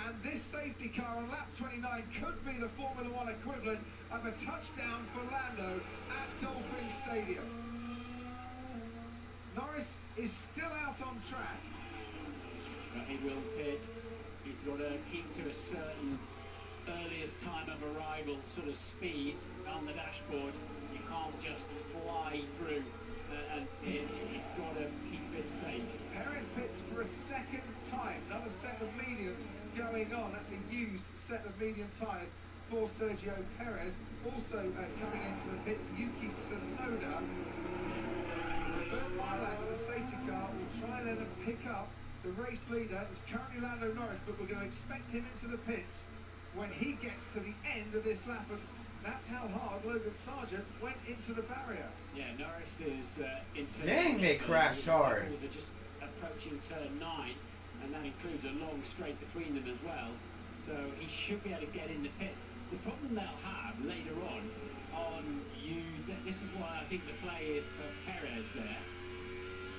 and this safety car on lap 29 could be the Formula One equivalent of a touchdown for Lando at Dolphin Stadium. Norris is still out on track. But he will pit. He's got to keep to a certain earliest time of arrival sort of speed on the dashboard. You can't just fly through and pit. You've got to keep it safe. Perez pits for a second time. Another set of mediums going on. That's a used set of medium tyres for Sergio Perez. Also coming into the pits, Yuki Tsunoda. Bernd Mailander, the safety car, will try then and pick up the race leader, who's currently Lando Norris, but we're going to expect him into the pits when he gets to the end of this lap. And that's how hard Logan Sargent went into the barrier. Yeah, Norris is in turn. Dang, they crashed hard. Are just approaching turn 9, and that includes a long straight between them as well. So he should be able to get in the pits. The problem they'll have later on this is why I think the play is for Perez there.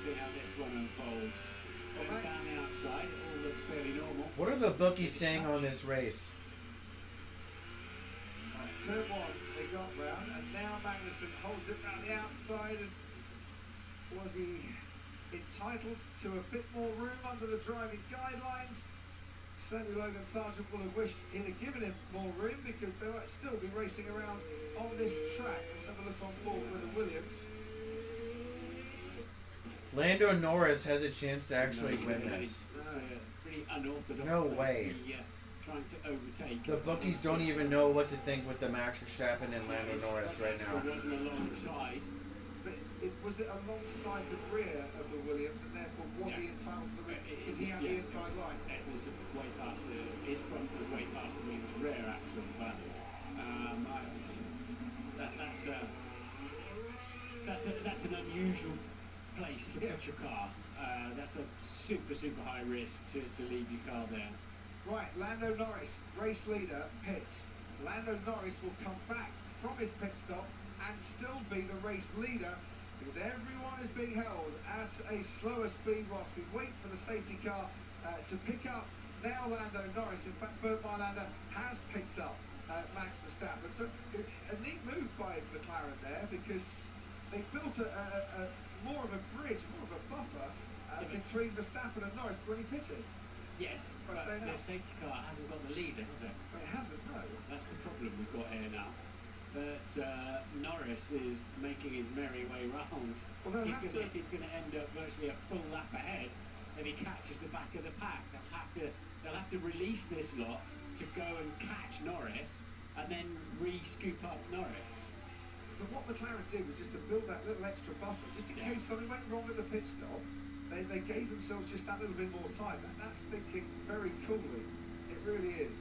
See how this one unfolds. Going down the outside, it all looks fairly normal. What are the bookies saying on this race? Turn 1, they got round, and now Magnussen holds it round the outside. And was he entitled to a bit more room under the driving guidelines? Certainly Logan Sargent will have wished he'd have given him more room, because they might still be racing around on this track. Let's have a look on board with the Williams. Lando Norris has a chance to actually win this. Pretty unorthodox. No way. Trying to overtake. The bookies don't even know what to think with the Max Verstappen and Lando Norris right now. It wasn't alongside. But was it alongside the rear of the Williams, and therefore was he entitled to the rear? Was he at the inside line? It was way past his front was way past the rear axle, but that's an unusual place to put your car. That's a super high risk to leave your car there. Right, Lando Norris, race leader, pits. Lando Norris will come back from his pit stop and still be the race leader, because everyone is being held at a slower speed whilst we wait for the safety car to pick up now Lando Norris. In fact, Bernd Mailander has picked up Max Verstappen. So a neat move by McLaren there, because they built a more of a bridge, more of a buffer between Verstappen and Norris when he pitted. Yes, but the safety car hasn't got the lead, has it? But it hasn't, no. That's the problem we've got here now. But Norris is making his merry way round. Well, he's going to end up virtually a full lap ahead if he catches the back of the pack. They'll have to release this lot to go and catch Norris and then re-scoop up Norris. But what McLaren did was just to build that little extra buffer, just in case something went wrong at the pit stop. They gave themselves just that little bit more time. That's thinking very coolly. It really is.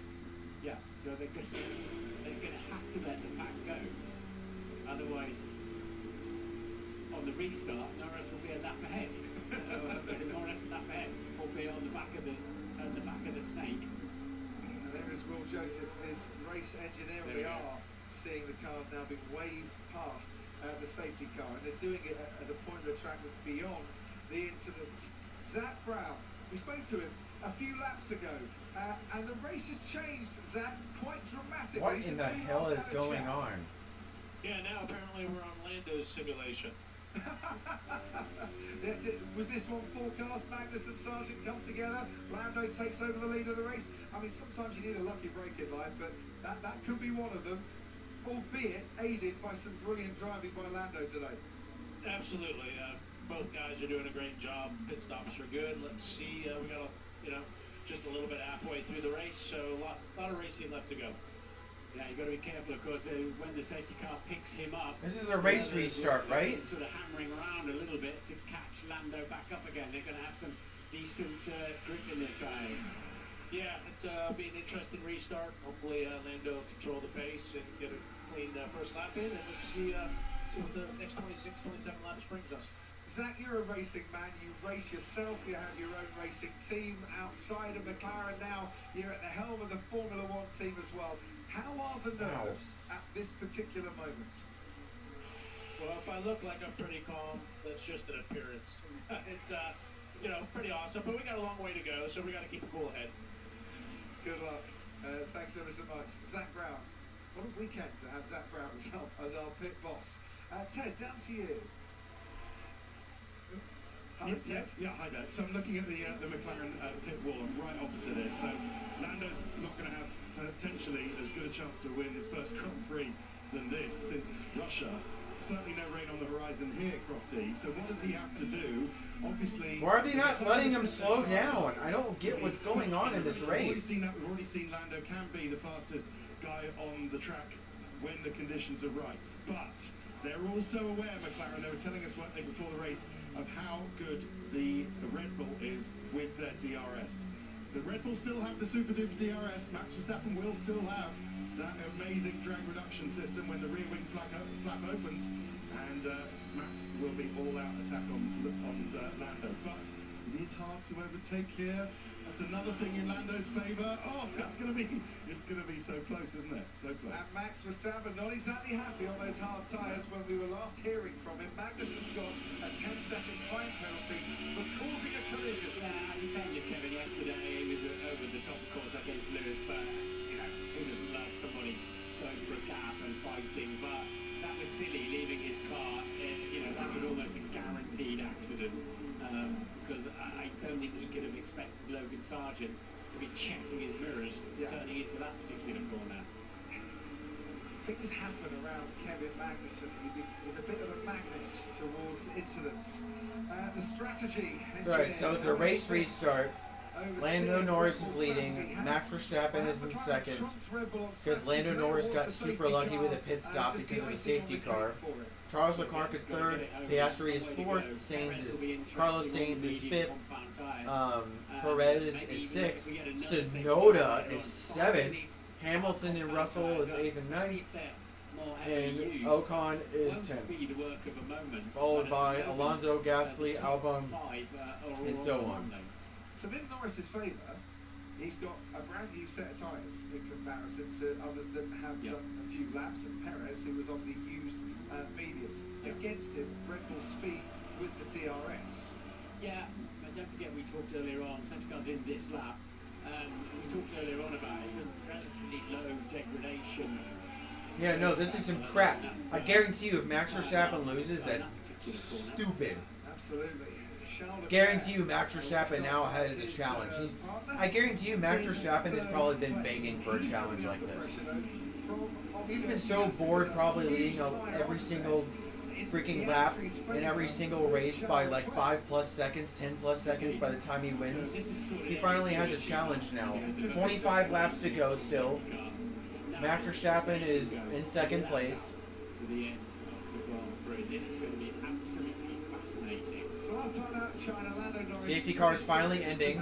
Yeah, so they're going to have to let the pack go. Otherwise, on the restart, Norris will be a lap ahead. Norris a lap ahead, albeit on the back of the snake. And there is Will Joseph, his race engineer. We are seeing the cars now being waved past the safety car, and they're doing it at a point of the track that's beyond the incident. Zach Brown, we spoke to him a few laps ago, and the race has changed, Zach, quite dramatically. What in the hell is going on? Yeah, now apparently we're on Lando's simulation. Was this one forecast? Magnus and Sargent come together, Lando takes over the lead of the race. I mean, sometimes you need a lucky break in life, but that could be one of them, albeit aided by some brilliant driving by Lando today. Absolutely. Both guys are doing a great job. Pit stops are good. Let's see. We got just a little bit halfway through the race, so a lot of racing left to go. Yeah, you've got to be careful, of course, when the safety car picks him up. This is a race restart, right? Sort of hammering around a little bit to catch Lando back up again. They're going to have some decent grip in their tyres. Yeah, it'll be an interesting restart. Hopefully Lando control the pace and get a clean first lap in, and let's see what the next 26, 27 laps brings us. Zach, you're a racing man. You race yourself. You have your own racing team outside of McLaren now. You're at the helm of the Formula One team as well. How are the nerves at this particular moment? Well, if I look like I'm pretty calm, that's just an appearance. It's pretty awesome, but we got a long way to go, so we got to keep a cool head. Good luck. Thanks ever so much. Zach Brown. What a weekend to have Zach Brown as our pit boss. Ted, down to you. Hi, hi there. So I'm looking at the McLaren pit wall. I'm right opposite it. So Lando's not going to have potentially as good a chance to win his first Grand Prix than this since Russia. Certainly no rain on the horizon here, Crofty. So what does he have to do? Obviously... Why are they not letting him slow down? I don't get what's going on in this race. We've already seen Lando can be the fastest guy on the track when the conditions are right. But they're also aware, McLaren, they were telling us, weren't they, before the race, of how good the Red Bull is with their DRS. The Red Bull still have the super duper DRS. Max Verstappen will still have that amazing drag reduction system when the rear wing flap opens, and Max will be all out attack on Lando. But it is hard to overtake here. That's another thing in Lando's favour. Oh, it's going to be so close, isn't it? So close. And Max Verstappen not exactly happy on those hard tyres when we were last hearing from him. Magnussen's got a 10-second time penalty for causing a collision. Yeah, he defended Kevin yesterday. He was over the top, of course, against Lewis, but you know, who doesn't love somebody going for a gap and fighting? But that was silly, leaving his car. You know, that was almost a guaranteed accident. Because I don't think he could have expected Logan Sargent to be checking his mirrors, turning into that particular corner. Things happen around Kevin Magnussen. He's a bit of a magnet towards incidents. The strategy... Right, so it's a race restart. Lando Norris is leading. Max Verstappen is in second. Because Lando Norris got super lucky with a pit stop because of a safety car. Charles Leclerc is third. Piastri is fourth. Carlos Sainz is fifth. Perez is sixth. Tsunoda is seventh. Hamilton and Russell is eighth and ninth. And Ocon is 10th. Followed by Alonso, Gasly, Albon, and so on. So in Norris's favour, he's got a brand new set of tyres in comparison to others that have done a few laps, and Perez, who was on the used mediums. Against him, Red Bull speed with the DRS. Yeah, but don't forget we talked earlier on, safety cars in this lap, we talked earlier on about it's a relatively low degradation. Yeah, no, this is some crap. I guarantee you if Max Verstappen loses, that's stupid. Absolutely. Guarantee you Max Verstappen now has a challenge. I guarantee you Max Verstappen has probably been begging for a challenge like this. He's been so bored probably leading every single freaking lap in every single race by like 5+ seconds, 10+ seconds by the time he wins. He finally has a challenge now. 25 laps to go still. Max Verstappen is in second place. To the end of the Grand Prix. This is going to be absolutely fascinating. So last time out in China, Lando Norris... Safety car is finally ending.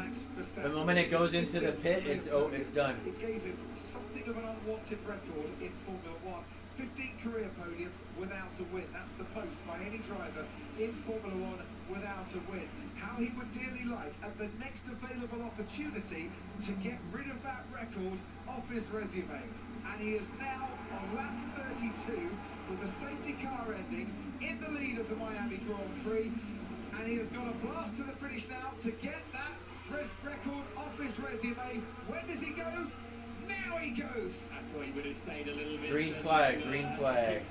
The moment it goes into the pit, it's done. It gave him something of an unwanted record in Formula 1. 15 career podiums without a win. That's the most by any driver in Formula 1 without a win. How he would dearly like, at the next available opportunity, to get rid of that record off his resume. And he is now on lap 32 with the safety car ending in the lead of the Miami Grand Prix. And he has got a blast to the finish now to get that record off his resume. When does he go? Now he goes! I thought he would have stayed a little bit. Green flag, green flag.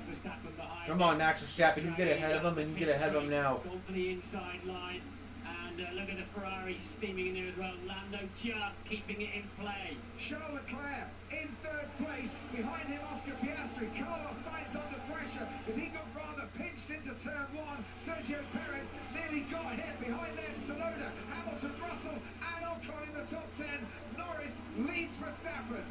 Come on, Max Verstappen, you get ahead of him, and you get ahead of him now. Gone for the inside line. And look at the Ferrari steaming in there as well. Lando just keeping it in play. Charles Leclerc in third place. Behind him, Oscar Piastri. Carlos Sainz under pressure as he got rather pinched into turn one. Sergio Perez nearly got hit. Behind them, Tsunoda, Hamilton, Russell, and Ocon in the top 10. Norris leads Verstappen.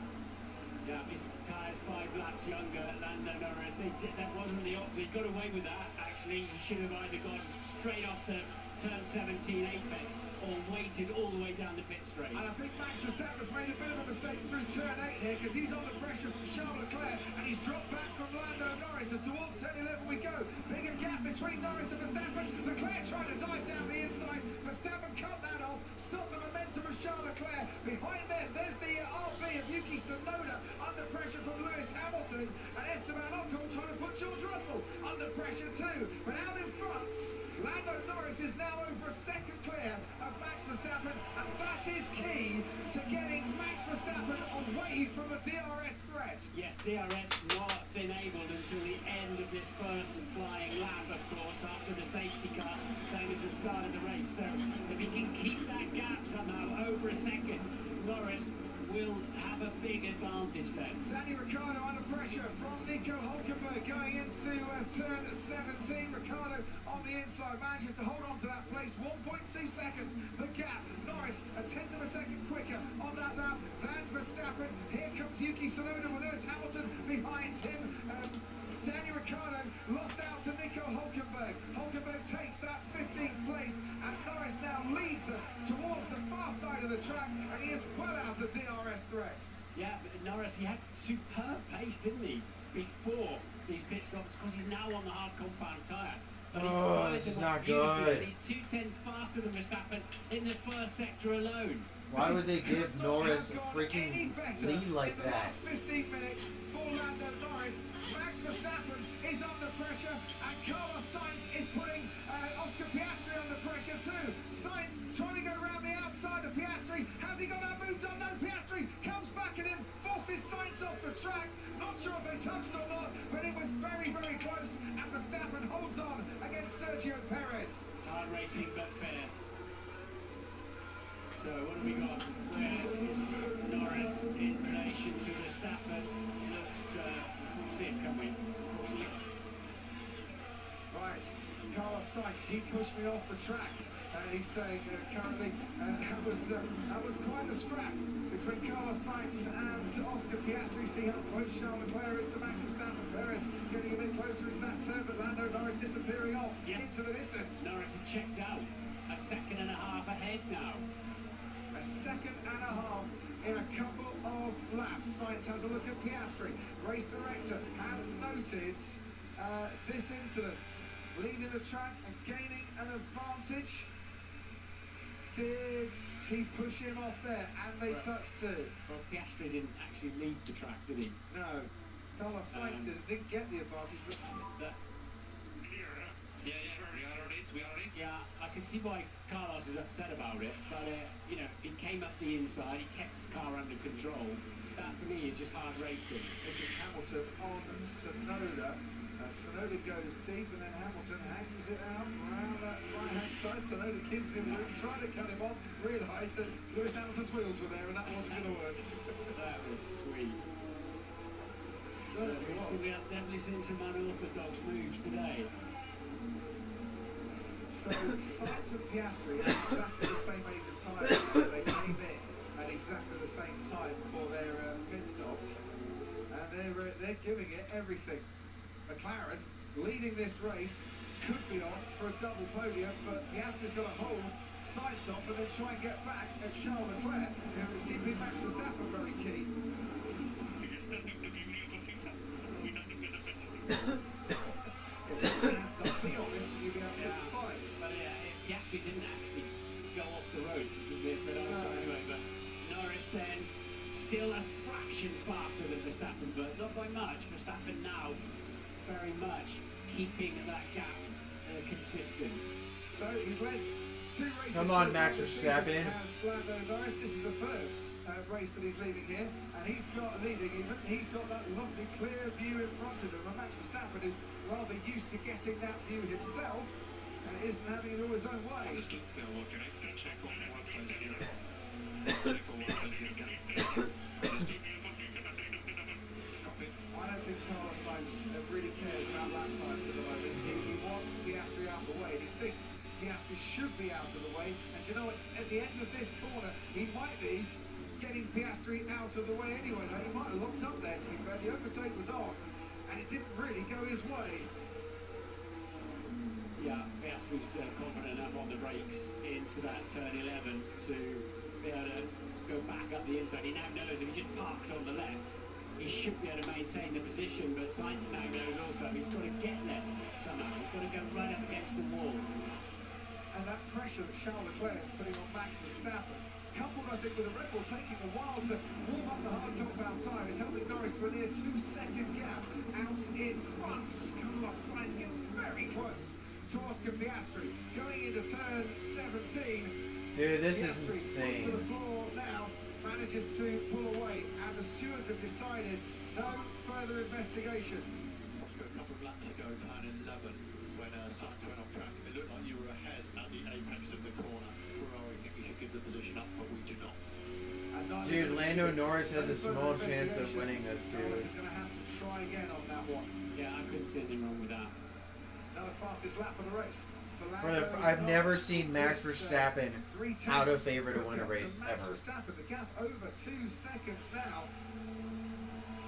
Yeah, his tyres 5 laps younger. Lando Norris, that wasn't the option. He got away with that, actually. He should have either gone straight off the turn 17 apex or waited all the way down the pit straight. And I think Max Verstappen's made a bit of a mistake through turn 8 here because he's under pressure from Charles Leclerc and he's dropped back from Lando Norris as towards turn 11 we go. Bigger gap between Norris and Verstappen. Leclerc trying to dive down the inside. Verstappen cut that off. Stop the momentum of Charles Leclerc. Behind them, there's the RB of Yuki Tsunoda under pressure from Lewis Hamilton, and Esteban Ocon trying to put George Russell under pressure too. But out in front, Lando Norris is now over a second clear of Max Verstappen, and that is key to getting Max Verstappen away from a DRS threat. Yes, DRS not enabled until the end of this first flying lap, of course, after the safety car, same as the start of the race. So if he can keep that gap somehow over a second, Norris will have a big advantage then. Danny Ricciardo under pressure from Nico Hülkenberg going into turn 17. Ricciardo on the inside manages to hold on to that place. 1.2 seconds the gap. Norris a tenth of a second quicker on that lap than Verstappen. Here comes Yuki Tsunoda with Lewis Hamilton behind him. Danny Ricciardo lost out to Nico Hülkenberg. Hülkenberg takes that 15th place, and Norris now leads them towards the far side of the track, and he is well out of DRS threat. Yeah, but Norris, he had superb pace, didn't he, before these pit stops, because he's now on the hard compound tyre. Oh, this is not good. He's 2/10 faster than Verstappen in the first sector alone. Why would they give Norris a freaking lead like in the that? last 15 minutes for Lando Norris. Max Verstappen is under pressure, and Carlos Sainz is putting Oscar Piastri under pressure too. Sainz trying to go around the outside of Piastri. Has he got that move done? No, Piastri comes back at him, forces Sainz off the track. Not sure if they touched or not, but it was very, very close, and Verstappen holds on against Sergio Perez. Hard racing, but fair. So what have we got? Where is Norris in relation to Verstappen? It looks, we'll see it, can't we? Right, Carlos Sainz, he pushed me off the track. He's saying currently that was quite a scrap between Carlos Sainz and Oscar Piastri. See how close Charles Leclerc is to Max Verstappen. Perez getting a bit closer into that turn, but Lando Norris disappearing off into the distance. Norris has checked out. A second and a half ahead now. A second and a half in a couple of laps. Sainz has a look at Piastri. Race director has noted this incident. Leading the track and gaining an advantage. Did he push him off there? And they touched too. Well, Piastri didn't actually lead the track, did he? No. Carlos Sainz didn't get the advantage, but Yeah, I can see why Carlos is upset about it, but you know, he came up the inside, he kept his car under control. That for me is just hard racing. this is Hamilton on Tsunoda. Tsunoda goes deep, and then Hamilton hangs it out around that right-hand side. Tsunoda gives him room, trying to cut him off, realised that Lewis Hamilton's wheels were there, and that wasn't going to work. That was sweet. Certainly was. We have definitely seen some unorthodox moves today. So Sainz and Piastri are exactly the same age of tyre. They came in at exactly the same time for their pit stops, and they're giving it everything. McLaren leading this race could be on for a double podium, but Piastri's got to hold Sainz off and then try and get back at Charles Leclerc, who is keeping Max Verstappen very key. Be honest, and you'll be absolutely fine. But Piastri didn't actually go off the road, anyway, but Norris then still a fraction faster than Verstappen, but not by much. Verstappen now very much keeping that gap consistent. So he's led 2 races. Come on, Max Verstappen. This is the third race that he's leading here, and he's got he's got that lovely clear view in front of him. And Max Verstappen is rather used to getting that view himself, and isn't having it all his own way. I don't think Carlos Sainz really cares about lap times at the moment. He wants Piastri out of the way, and he thinks Piastri should be out of the way. And you know what? At the end of this corner, he might be getting Piastri out of the way anyway. He might have locked up there, to be fair. The overtake was on, and it didn't really go his way. Yeah, Piastri's confident enough on the brakes into that turn 11 to be able to go back up the inside. He now knows if he just parks on the left, he should be able to maintain the position, but Sainz now knows also he's got to get there somehow. He's got to go right up against the wall. And that pressure that Charles Leclerc is putting on Max Verstappen, coupled I think with the Red Bull taking a while to warm up the hard compound tyre, is helping Norris to a near 2-second gap out in front. Carlos Sainz gets very close to Oscar Piastri going into turn 17. Dude, this is Piastri insane. to the floor now, manages to pull away, and the stewards have decided no further investigation. Oscar, a couple of laps ago, turn 11, when Sainz went off track, it looked like you were ahead at the apex of the corner. Ferrari think you should give the position up, but we do not. Dude, Lando Norris has a small chance of winning this, dude. Norris is going to have to try again on that one. Yeah, I couldn't see anything wrong with that. Another fastest lap of the race. I've never seen Max Verstappen out of favor to win a race Max ever. Verstappen, the gap over 2 seconds now.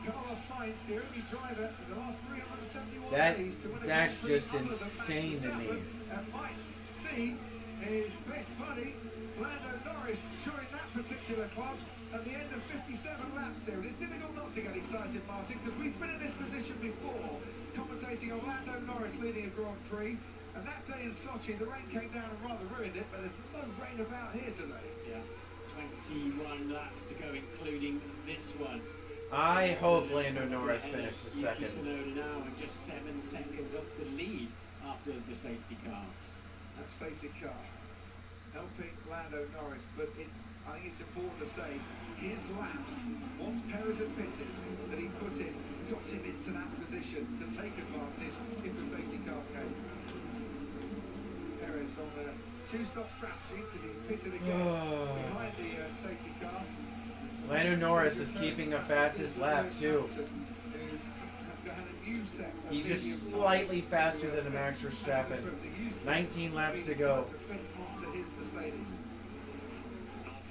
Carlos Sainz, the only driver in the last 371 days to win a That's Grand Prix just other than Max insane to me. Verstappen, might see his best buddy Lando Norris join that particular club at the end of 57 laps here. It's difficult not to get excited, Martin, because we've been in this position before, commentating on Lando Norris leading a Grand Prix. And that day in Sochi, the rain came down and rather ruined it, but there's no rain about here today. Yeah, 21 laps to go, including this one. I hope Lando Norris finishes second. Tsunoda now and just 7 seconds off the lead after the safety cars. That safety car helping Lando Norris, but I think it's important to say his laps, once Perez had pitted, that he put in, got him into that position to take advantage if the safety car came. Perez on the two-stop strategy because he pitted again behind the safety car. Lando Norris is keeping the fastest lap too. He's just slightly faster than Max Verstappen. 19 laps to go. No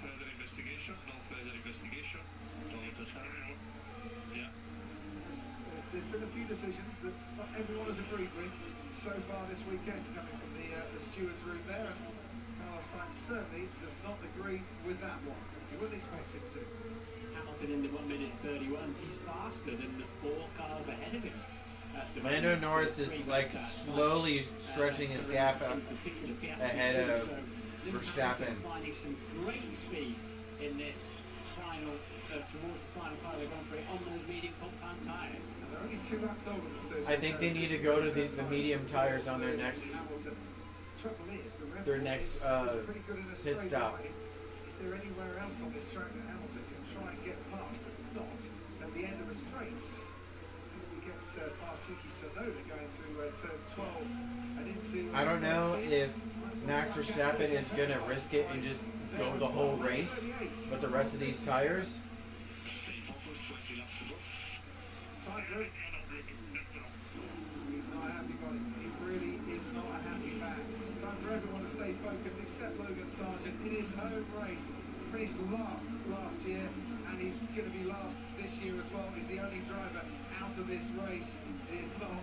further investigation, no further investigation. Yeah. There's been a few decisions that not everyone has agreed with so far this weekend, coming from the stewards' room there, and Carlos Sainz certainly does not agree with that one. You wouldn't expect him to. Hamilton in the 1 minute 31s, he's faster than the 4 cars ahead of him. Lando Norris is like slowly stretching his gap up ahead of Verstappen. Finding some great speed in this final, towards the final part of the Grand Prix on those medium compound tyres. They're only 2 laps older than Sergio. I think they need to go to the medium tires on their next pit stop. Is there anywhere else on this track that Hamilton can try and get past? There's not at the end of a straight. To get past Yuki Tsunoda going through turn 12 and into. I don't know if Max Verstappen is going to risk it and just go the whole race with the rest of these tires. He's not a happy body. He really is not a happy man. Time for everyone to stay focused except Logan Sargent in his home race. Finished last year, and he's going to be last this year as well. He's the only driver out of this race. It is not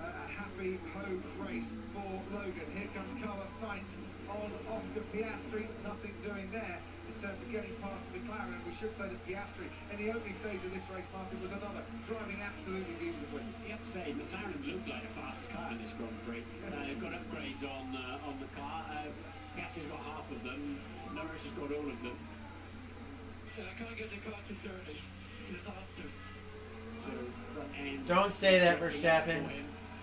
a happy home race for Logan. Here comes Carlos Sainz on Oscar Piastri. Nothing doing there in terms of getting past the McLaren. We should say that Piastri in the opening stage of this race, Martin, was another, driving absolutely beautifully. You have to say, McLaren looked like the fastest car in this Grand Prix. They've got upgrades on the car. Piastri's got half of them. Norris has got all of them. I can't get the car to turn. It's disaster. So, Don't say that, Verstappen.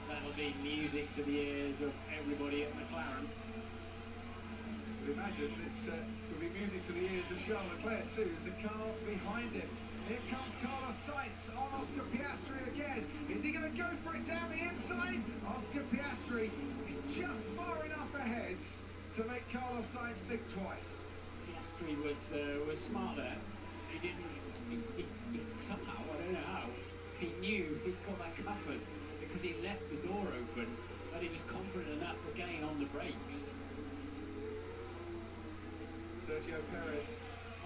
That'll be music to the ears of everybody at McLaren. I imagine it will be music to the ears of Charles Leclerc too, as the car behind him. Here comes Carlos Sainz on Oscar Piastri again. Is he going to go for it down the inside? Oscar Piastri is just far enough ahead to make Carlos Sainz think twice. Piastri was smart there. He didn't. He somehow, I don't know how, he knew he'd got that covered because he left the door open, but he was confident enough of getting on the brakes. Sergio Perez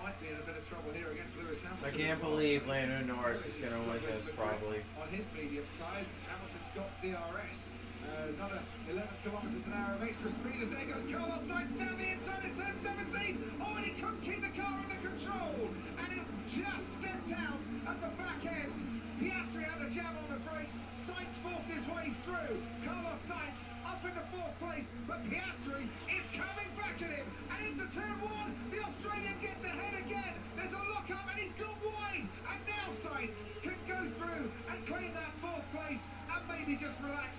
might be in a bit of trouble here against Lewis Hamilton. I can't believe Lando Norris is going to win this, probably. On his medium tyres, Hamilton's got DRS. Another 11 kilometres an hour of extra speed as there goes Carlos Sainz down the inside in turn 17. Oh, and he couldn't keep the car under control. And it just stepped out at the back end. Piastri had a jam on the brakes. Sainz forced his way through. Carlos Sainz up in the 4th place, but Piastri is coming back at him. And into turn 1, the Australian gets ahead again. There's a lock up and he's gone wide. And now Sainz can go through and claim that 4th place and maybe just relax.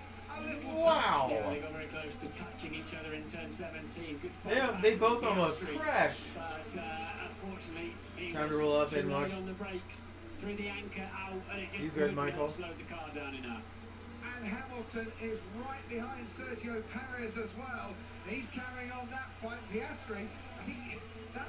Wow! Yeah, they got very close to touching each other in turn 17. Good Yeah, they both almost crashed. But unfortunately, Time to roll up and watch. On the brakes, through the anchor out, and it just You good, Michael? slowed the car down enough. And Hamilton is right behind Sergio Perez as well. He's carrying on that fight. Piastri I think that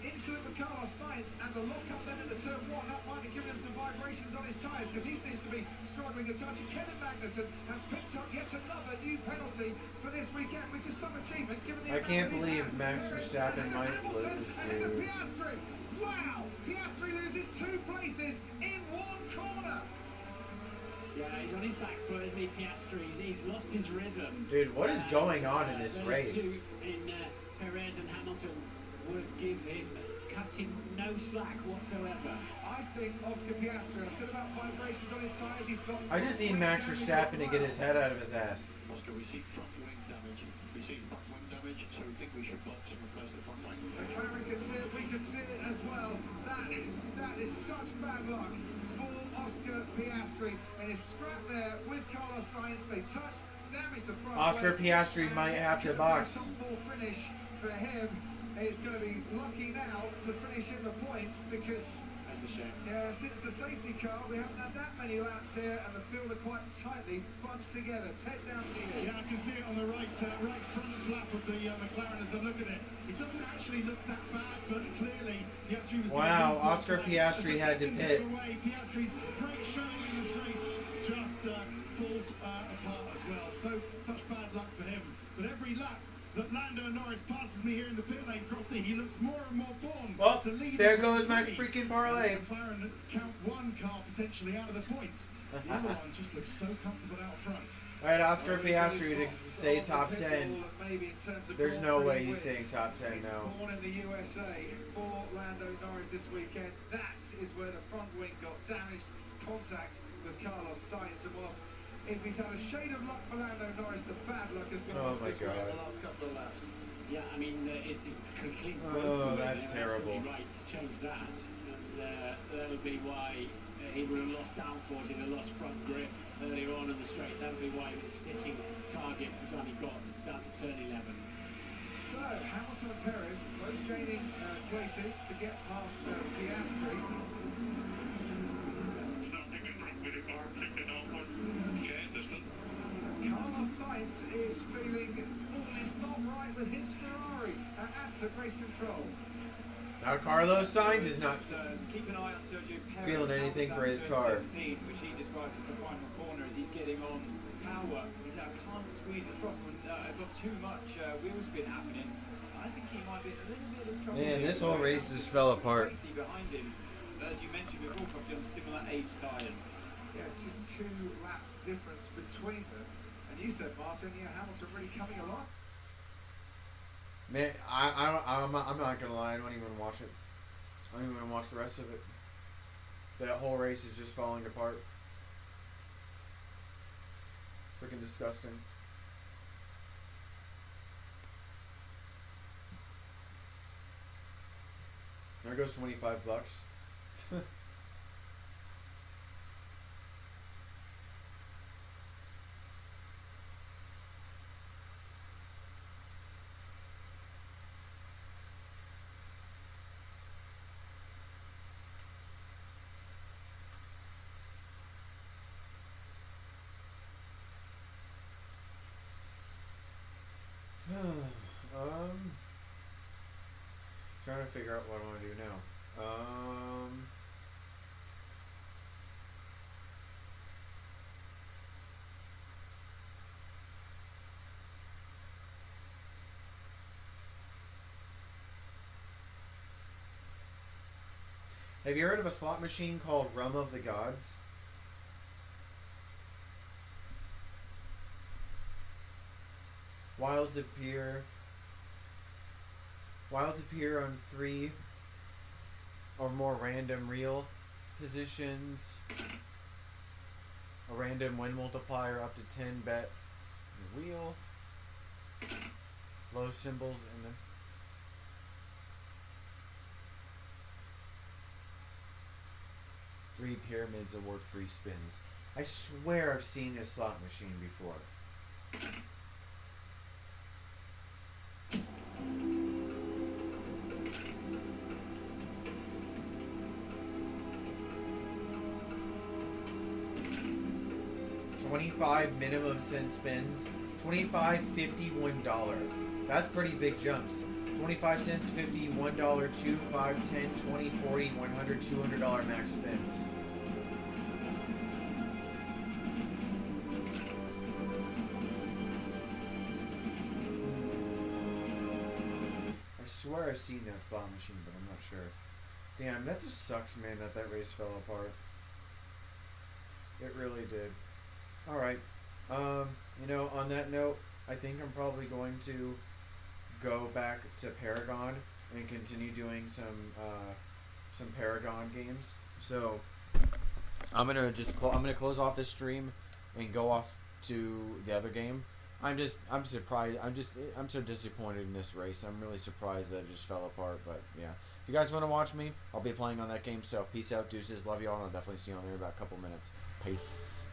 incident with Carlos Sainz and the lock-up then into turn one, that might have given him some vibrations on his tyres because he seems to be struggling a touch. And Kevin Magnussen has picked up yet another new penalty for this weekend, which is some achievement given the I can't believe Max Verstappen might lose, dude. Piastri. Wow! Piastri loses 2 places in 1 corner. Yeah, he's on his back foot, isn't he, Piastri? He's lost his rhythm. Dude, what is going on in this those race? two in Perez and Hamilton would cut him no slack whatsoever. I think Oscar Piastri, I said about vibrations on his tyres, he's got... I just need Max Verstappen to get his head out of his ass. Oscar, we see front wing damage. We see front wing damage, so we think we should box and replace the front wing. McLaren could see it, we could see it as well. That is such bad luck for Oscar Piastri. And his scrap there with Carlos Sainz, they touched, damaged the front Oscar wing, Piastri might have to box. Top 4 finish for him. He's going to be lucky now to finish in the points because That's a shame. yeah, since the safety car, we haven't had that many laps here, and the field are quite tightly bunched together. Ted down to you. Yeah, I can see it on the right front flap of the McLaren as I look at it. It doesn't actually look that bad, but clearly Piastri was. Wow, Oscar Piastri had to pit. Piastri's great showing in this race just falls apart as well. So such bad luck for him. But every lap that Lando Norris passes me here in the pit lane, Crofty, he looks more and more born Well, to lead. there goes my freaking parlay. McLaren count 1 car potentially out of the points. The other one just looks so comfortable out front. Alright, Oscar Piastri to stay top 10. There's no way he's staying top 10 now. Born in the USA for Lando Norris this weekend. That is where the front wing got damaged. Contact with Carlos Sainz, and whilst if he's had a shade of luck for Lando Norris, the bad luck has gone Oh off my this way in God. the last couple of laps. Yeah, I mean, it complete. Oh, that's terrible. Right to change that, and that'll be why he would have lost downforce, he'd have lost front grip earlier on in the straight. That'll be why he was a sitting target by the time he got down to turn 11. So, Hamilton and Perez both gaining places to get past Piastri. Carlos Sainz is feeling all is not right with his Ferrari at race control. Now Carlos Sainz is not Keep an eye on Sergio Perez feeling anything for his car. 17, which he described as the final corner as he's getting on power. He said, I can't squeeze the throttle, and I've got too much wheel spin happening. I think he might be in a little bit of trouble. Man, here. this whole race just fell apart. Crazy behind him. But as you mentioned before, probably on similar age tyres. Yeah, just 2 laps difference between them. And you said, Martin, yeah, Hamilton really coming alive. Man, I'm not gonna lie, I don't even watch it. I don't even watch the rest of it. That whole race is just falling apart. Freaking disgusting. There goes $25. Trying to figure out what I want to do now. Have you heard of a slot machine called Rum of the Gods? Wilds appear on 3 or more random reel positions. A random win multiplier up to 10 bet the wheel. Low symbols in the 3 pyramids award free spins. I swear I've seen this slot machine before. $25 minimum cent spins. $25, $50, $1. That's pretty big jumps. 25 cents, 50, $1, 2, 5, 10, 20, 40, 100, $200 max spins. I swear I've seen that slot machine, but I'm not sure. Damn, that just sucks, man, that race fell apart. It really did. Alright. You know, on that note, I think I'm probably going to go back to Paragon and continue doing some Paragon games. So I'm gonna I'm gonna close off this stream and go off to the other game. I'm surprised. I'm so disappointed in this race. I'm really surprised that it just fell apart. But yeah, if you guys want to watch me, I'll be playing on that game. So peace out, deuces, love y'all, and I'll definitely see you on there in about a couple minutes. Peace.